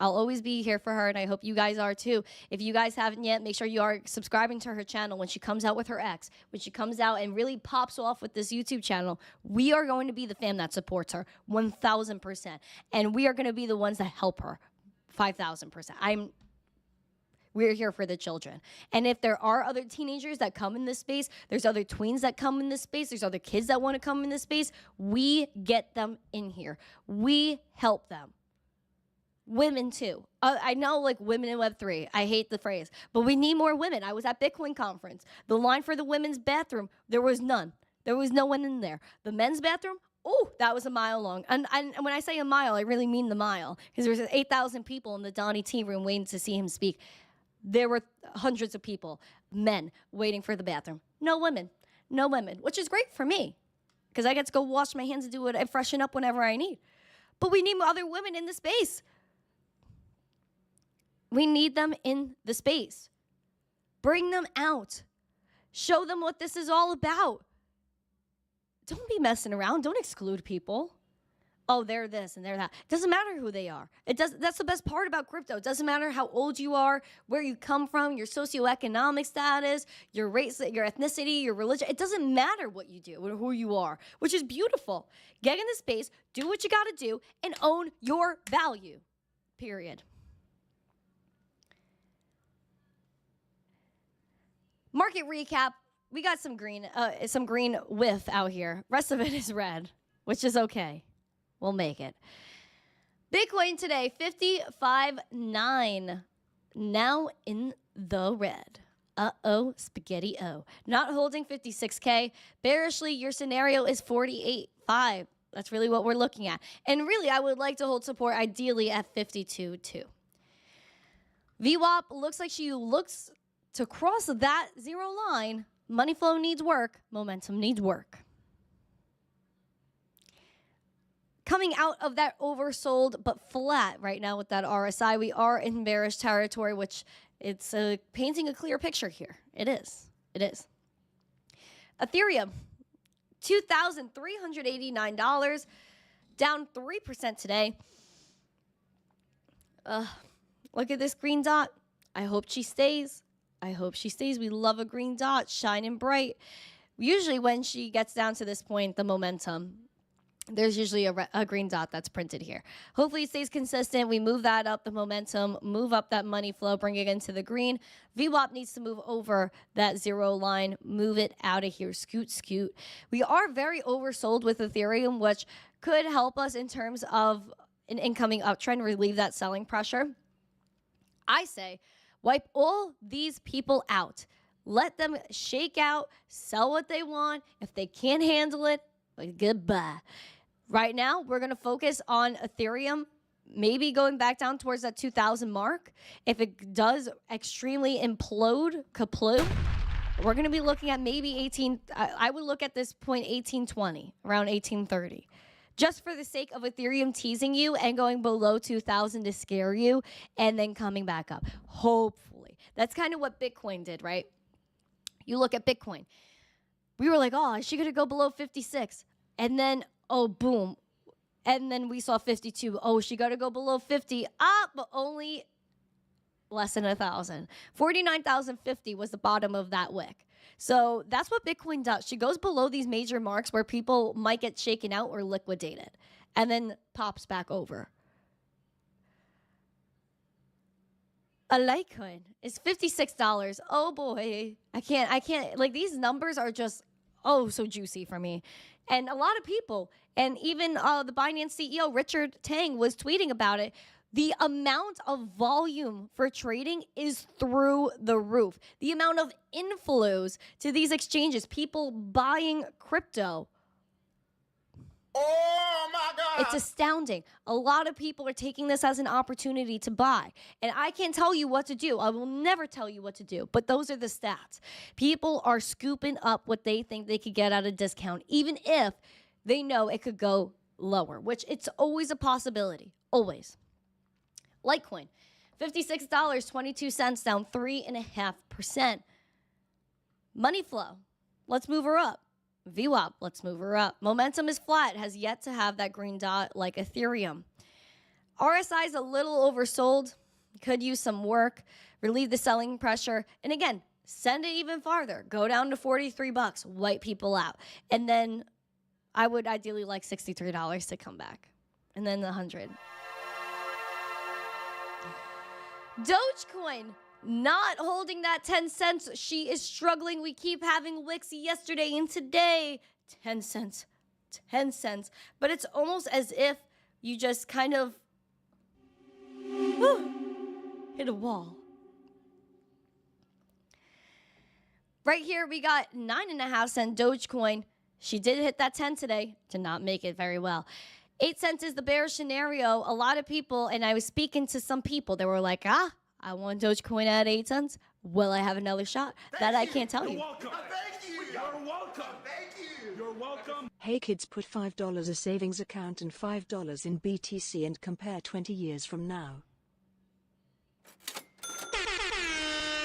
I'll always be here for her, and I hope you guys are too. If you guys haven't yet, make sure you are subscribing to her channel when she comes out with her ex, when she comes out and really pops off with this YouTube channel. We are going to be the fam that supports her 1,000%. And we are going to be the ones that help her 5,000%. We're here for the children. And if there are other teenagers that come in this space, there's other tweens that come in this space, there's other kids that want to come in this space, we get them in here. We help them. Women too. I know, like, women in Web3. I hate the phrase, but we need more women. I was at Bitcoin conference. The line for the women's bathroom, there was none. There was no one in there. The men's bathroom, oh, that was a mile long. And when I say a mile, I really mean the mile, because there was 8,000 people in the Donnie T room waiting to see him speak. There were hundreds of people, men, waiting for the bathroom. No women. No women, which is great for me, because I get to go wash my hands and do it and freshen up whenever I need. But we need other women in the space. We need them in the space. Bring them out. Show them what this is all about. Don't be messing around. Don't exclude people. Oh, they're this and they're that. It doesn't matter who they are. That's the best part about crypto. It doesn't matter how old you are, where you come from, your socioeconomic status, your race, your ethnicity, your religion. It doesn't matter what you do or who you are, which is beautiful. Get in the space, do what you got to do, and own your value. Period. Market recap. We got some green width out here. Rest of it is red, which is okay. We'll make it. Bitcoin today, 55.9. Now in the red. Uh-oh, spaghetti-o. Not holding 56K. Bearishly, your scenario is 48.5. That's really what we're looking at. And really, I would like to hold support ideally at 52.2. VWAP looks like she looks to cross that zero line. Money flow needs work. Momentum needs work. Coming out of that oversold but flat right now with that RSI, we are in bearish territory, which it's painting a clear picture here. It is. It is. Ethereum, $2,389, down 3% today. Look at this green dot. I hope she stays. I hope she stays. We love a green dot, shining bright. Usually when she gets down to this point, the momentum, there's usually a green dot that's printed here. Hopefully it stays consistent. We move that up, the momentum, move up that money flow, bring it into the green. VWAP needs to move over that zero line, move it out of here, scoot, scoot. We are very oversold with Ethereum, which could help us in terms of an incoming uptrend, relieve that selling pressure. I say, wipe all these people out. Let them shake out, sell what they want. If they can't handle it, goodbye. Right now, we're going to focus on Ethereum, maybe going back down towards that 2,000 mark. If it does extremely implode, kaplow, we're going to be looking at maybe 18. I would look at this point 1820, around 1830. Just for the sake of Ethereum teasing you and going below 2,000 to scare you and then coming back up. Hopefully. That's kind of what Bitcoin did, right? You look at Bitcoin. We were like, oh, is she going to go below 56? And then, oh, boom. And then we saw 52. Oh, she got to go below 50. But only less than 1,000. 49,050 was the bottom of that wick. So that's what Bitcoin does. She goes below these major marks where people might get shaken out or liquidated and then pops back over. A Litecoin is $56. Oh boy. I can't, like, these numbers are just, oh, so juicy for me. And a lot of people, and even the Binance CEO, Richard Tang, was tweeting about it. The amount of volume for trading is through the roof. The amount of inflows to these exchanges, people buying crypto. Oh my God. It's astounding. A lot of people are taking this as an opportunity to buy. And I can't tell you what to do. I will never tell you what to do. But those are the stats. People are scooping up what they think they could get at a discount, even if they know it could go lower, which it's always a possibility. Always. Litecoin, $56.22, down 3.5%. Money flow, let's move her up. VWAP, let's move her up. Momentum is flat, has yet to have that green dot like Ethereum. RSI is a little oversold, could use some work, relieve the selling pressure, and again, send it even farther. Go down to $43, wipe people out. And then I would ideally like $63 to come back. And then the 100. Dogecoin, not holding that 10 cents. She is struggling. We keep having wicks yesterday and today. 10 cents. 10 cents. But it's almost as if you just kind of hit a wall. Right here, we got 9.5 cent Dogecoin. She did hit that 10 today. Did not make it very well. 8 cents is the bear scenario. A lot of people, and I was speaking to some people, they were like, I want Dogecoin at 8 cents. Will I have another shot? That I can't tell you. You're welcome. Thank you. You're welcome. Thank you. You're welcome. Hey kids, put $5 a savings account and $5 in BTC and compare 20 years from now.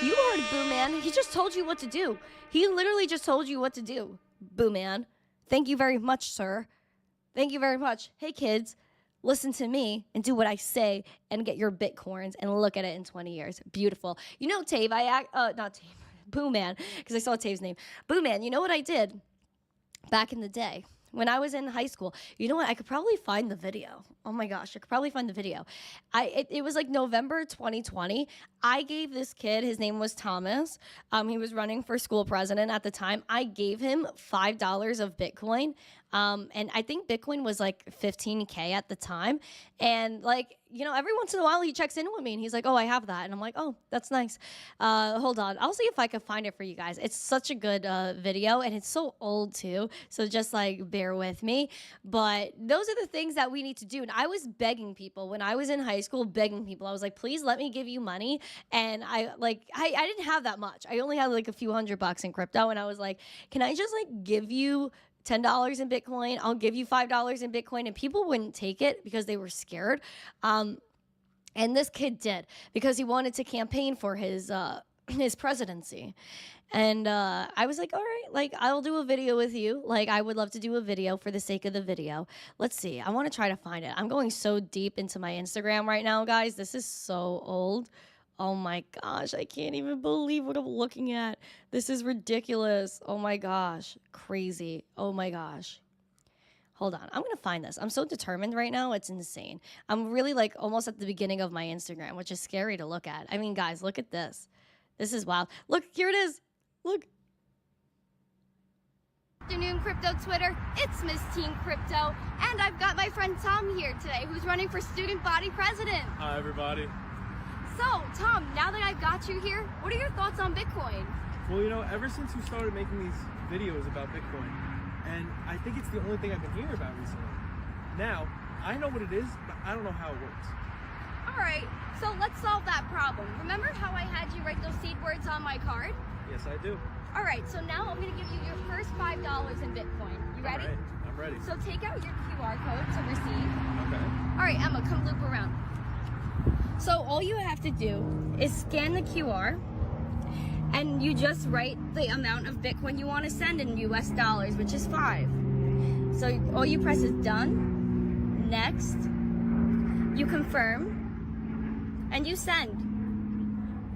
You heard Boo Man. He just told you what to do. He literally just told you what to do, Boo Man. Thank you very much, sir. Thank you very much. Hey, kids, listen to me and do what I say and get your Bitcoins and look at it in 20 years. Beautiful. You know, Tave, not Tave, Boo Man, because I saw Tave's name. Boo Man, you know what I did back in the day? When I was in high school, you know what? I could probably find the video. Oh my gosh, I could probably find the video. It was like November 2020. I gave this kid, his name was Thomas. He was running for school president at the time. I gave him $5 of Bitcoin. And I think Bitcoin was like 15K at the time. And like, you know, every once in a while he checks in with me and he's like, oh, I have that. And I'm like, oh, that's nice. Hold on. I'll see if I can find it for you guys. It's such a good video and it's so old too. So just like bear with me. But those are the things that we need to do. And I was begging people when I was in high school, begging people. I was like, please let me give you money. And I didn't have that much. I only had like a few $100 in crypto. And I was like, can I just like give you $10 in Bitcoin? I'll give you $5 in Bitcoin. And people wouldn't take it because they were scared. And this kid did because he wanted to campaign for his presidency. And I was like, all right, like I'll do a video with you. Like I would love to do a video for the sake of the video. Let's see. I want to try to find it. I'm going so deep into my Instagram right now, guys. This is so old. Oh my gosh, I can't even believe what I'm looking at. This is ridiculous. Oh my gosh, crazy. Oh my gosh. Hold on, I'm gonna find this. I'm so determined right now, it's insane. I'm really like almost at the beginning of my Instagram, which is scary to look at. I mean, guys, look at this. This is wild. Look, here it is. Look. Afternoon crypto Twitter, it's missteencrypto, and I've got my friend Tom here today who's running for student body president. Hi everybody. So Tom, now that I've got you here, what are your thoughts on Bitcoin? Well, you know, ever since you started making these videos about Bitcoin, and I think it's the only thing I've been hearing about recently. Now, I know what it is, but I don't know how it works. Alright, so let's solve that problem. Remember how I had you write those seed words on my card? Yes, I do. Alright, so now I'm going to give you your first $5 in Bitcoin. You ready? All right, I'm ready. So take out your QR code to receive. Okay. Alright, Emma, come loop around. So all you have to do is scan the QR and you just write the amount of Bitcoin you want to send in US dollars, which is 5. So all you press is done, next, you confirm, and you send.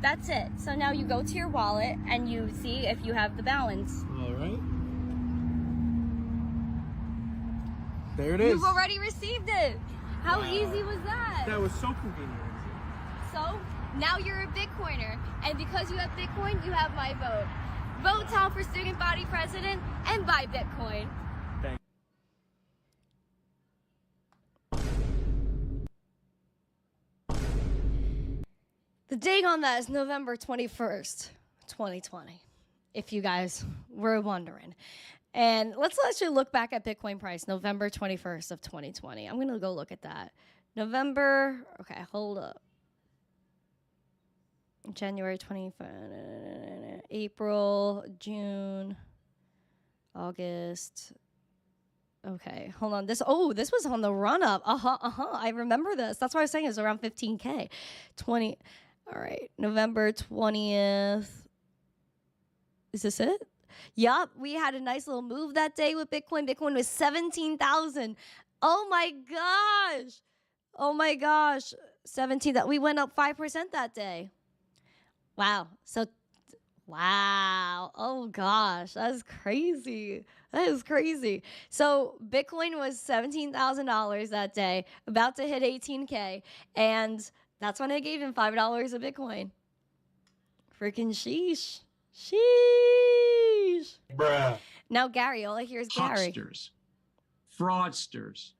That's it. So now you go to your wallet and you see if you have the balance. All right. There it is. You've already received it. How easy was that? That was so convenient. So now you're a Bitcoiner, and because you have Bitcoin, you have my vote. Vote Tom for student body president and buy Bitcoin. Thank The date on that is November 21st, 2020, if you guys were wondering. And let's actually look back at Bitcoin price, November 21st of 2020. I'm going to go look at that. November, okay, hold up. January 25th, April, June, August. Okay, hold on. This was on the run up. I remember this. That's why I was saying it was around 15K. 20. All right, November 20th. Is this it? Yup, we had a nice little move that day with Bitcoin. Bitcoin was 17,000. Oh my gosh. Oh my gosh. 17, that we went up 5% that day. Wow. So, wow. Oh gosh, that's crazy. That is crazy. So Bitcoin was $17,000 that day, about to hit 18K. And that's when I gave him $5 a Bitcoin. Freaking sheesh. Sheesh. Bruh. Now, Gary, all I hear is Gary. Hucksters, fraudsters,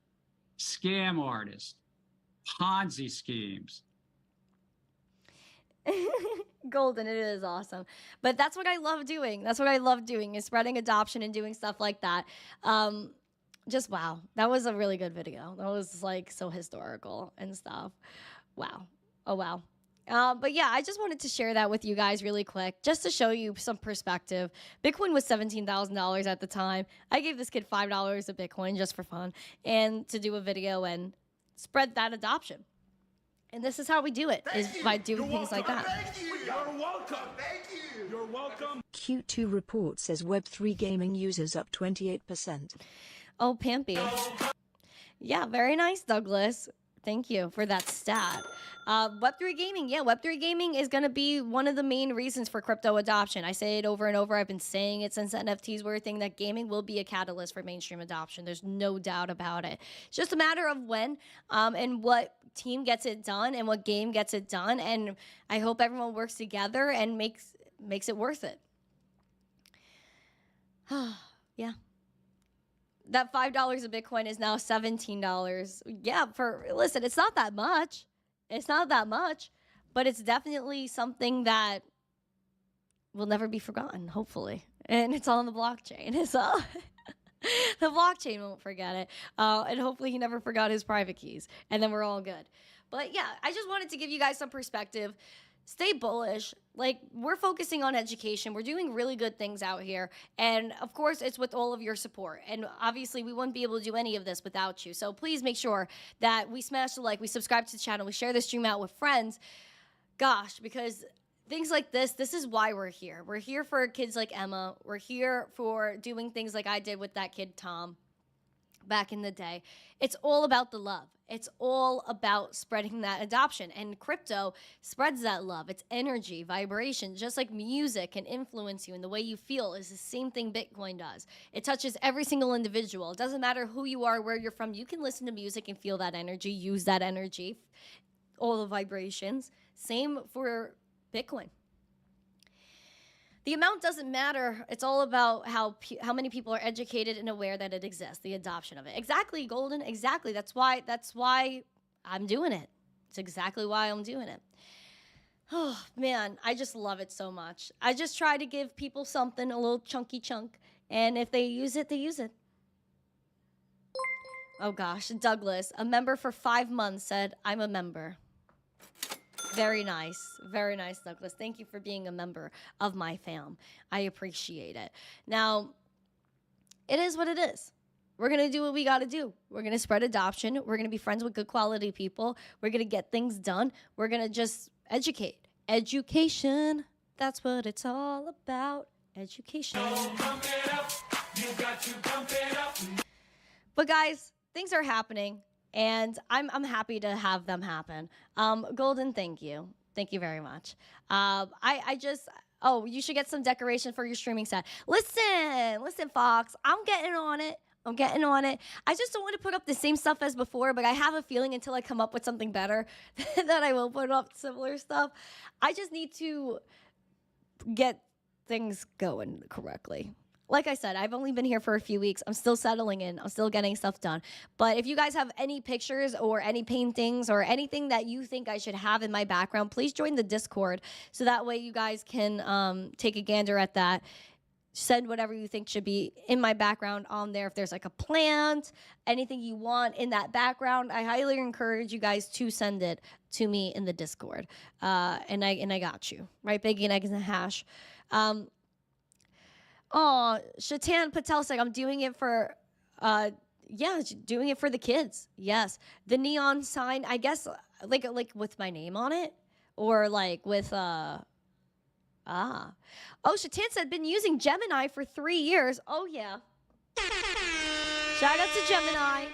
scam artists, Ponzi schemes. Golden, it is awesome. But that's what I love doing. That's what I love doing, is spreading adoption and doing stuff like that. Just wow. That was a really good video. That was like so historical and stuff. Wow. Oh, wow. But yeah, I just wanted to share that with you guys really quick, just to show you some perspective. Bitcoin was $17,000 at the time. I gave this kid $5 a Bitcoin just for fun and to do a video and spread that adoption. And this is how we do it, is by doing things like that. Thank you. You're welcome. Thank you. You're welcome. Q2 report says Web3 gaming users up 28%. Oh, Pampy. Yeah, very nice, Douglas. Thank you for that stat. Web3 gaming, yeah, Web3 gaming is going to be one of the main reasons for crypto adoption. I say it over and over. I've been saying it since NFTs were a thing, that gaming will be a catalyst for mainstream adoption. There's no doubt about it. It's just a matter of when and what team gets it done and what game gets it done. And I hope everyone works together and makes it worth it. Yeah. That $5 a Bitcoin is now $17. Yeah, listen, it's not that much. It's not that much, but it's definitely something that will never be forgotten, hopefully. And it's all on the blockchain. It's all the blockchain won't forget it. And hopefully he never forgot his private keys. And then we're all good. But yeah, I just wanted to give you guys some perspective. Stay bullish. Like, we're focusing on education. We're doing really good things out here. And of course, it's with all of your support. And obviously, we wouldn't be able to do any of this without you. So please make sure that we smash the like, we subscribe to the channel, we share the stream out with friends. Gosh, because things like this is why we're here. We're here for kids like Emma. We're here for doing things like I did with that kid, Tom, back in the day. It's all about the love. It's all about spreading that adoption, and crypto spreads that love. It's energy, vibration, just like music can influence you, and the way you feel is the same thing Bitcoin does. It touches every single individual. It doesn't matter who you are, where you're from. You can listen to music and feel that energy, use that energy, all the vibrations. Same for Bitcoin. The amount doesn't matter. It's all about how many people are educated and aware that it exists, the adoption of it. Exactly, Golden. Exactly. That's why I'm doing it. It's exactly why I'm doing it. Oh, man, I just love it so much. I just try to give people something, a little chunky chunk, and if they use it, they use it. Oh, gosh. Douglas, a member for 5 months, said, I'm a member. Very nice. Very nice, Douglas. Thank you for being a member of my fam. I appreciate it. Now, it is what it is. We're going to do what we got to do. We're going to spread adoption. We're going to be friends with good quality people. We're going to get things done. We're going to just educate. Education. That's what it's all about. Education. But guys, things are happening. And I'm happy to have them happen. Golden, thank you. Thank you very much. You should get some decoration for your streaming set. Listen, Fox, I'm getting on it. I just don't want to put up the same stuff as before, but I have a feeling until I come up with something better that I will put up similar stuff. I just need to get things going correctly. Like I said, I've only been here for a few weeks. I'm still settling in. I'm still getting stuff done. But if you guys have any pictures or any paintings or anything that you think I should have in my background, please join the Discord so that way you guys can take a gander at that. Send whatever you think should be in my background on there. If there's like a plant, anything you want in that background, I highly encourage you guys to send it to me in the Discord. And I got you. Right, Biggie and Eggs and Hash. Shatan Patel said, I'm doing it for, doing it for the kids. Yes. The neon sign, I guess, like with my name on it or like with, Shatan said, been using Gemini for 3 years. Oh, yeah. Shout out to Gemini.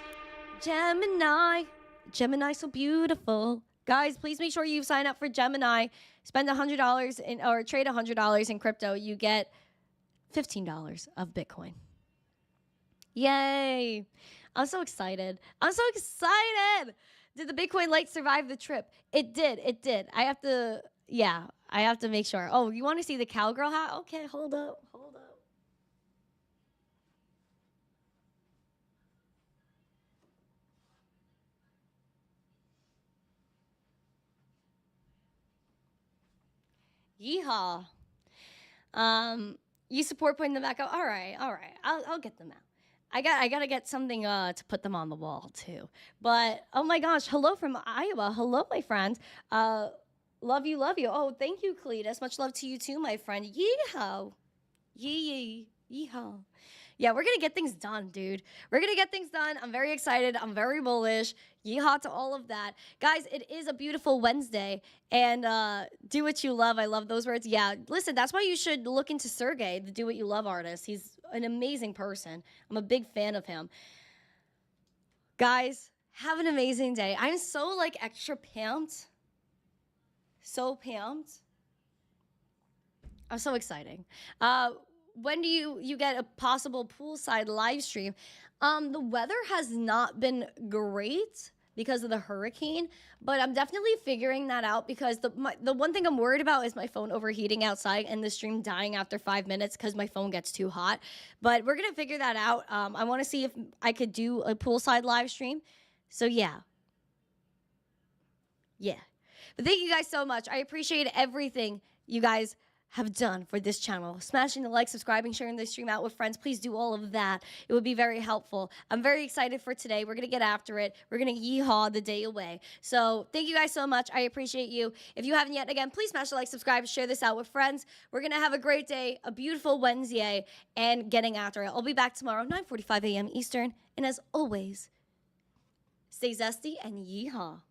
Gemini, so beautiful. Guys, please make sure you sign up for Gemini. Spend $100 or trade $100 in crypto. You get $15 of Bitcoin. Yay. I'm so excited. Did the Bitcoin light survive the trip? It did. I have to make sure. Oh, you want to see the cowgirl hat? Okay, hold up. Yeehaw. You support putting them back up? All right. I'll get them out. I gotta get something to put them on the wall too. But oh my gosh, hello from Iowa. Hello, my friend. Love you. Oh, thank you, Cletus. Much love to you too, my friend. Yeehaw. Yeehaw. Yeah, we're going to get things done, dude. We're going to get things done. I'm very excited. I'm very bullish. Yeehaw to all of that. Guys, it is a beautiful Wednesday. And do what you love. I love those words. Yeah, listen, that's why you should look into Sergey, the Do What You Love artist. He's an amazing person. I'm a big fan of him. Guys, have an amazing day. I'm so, extra pumped. So pumped. I'm so exciting. When do you get a possible poolside live stream? The weather has not been great because of the hurricane, but I'm definitely figuring that out because the one thing I'm worried about is my phone overheating outside and the stream dying after 5 minutes because my phone gets too hot. But we're gonna figure that out. I want to see if I could do a poolside live stream. So yeah. But thank you guys so much. I appreciate everything you guys have done for this channel. Smashing the like, subscribing, sharing this stream out with friends. Please do all of that. It would be very helpful. I'm very excited for today. We're going to get after it. We're going to yeehaw the day away. So thank you guys so much. I appreciate you. If you haven't yet, again, please smash the like, subscribe, share this out with friends. We're going to have a great day, a beautiful Wednesday, and getting after it. I'll be back tomorrow, 9:45 a.m. Eastern. And as always, stay zesty and yeehaw.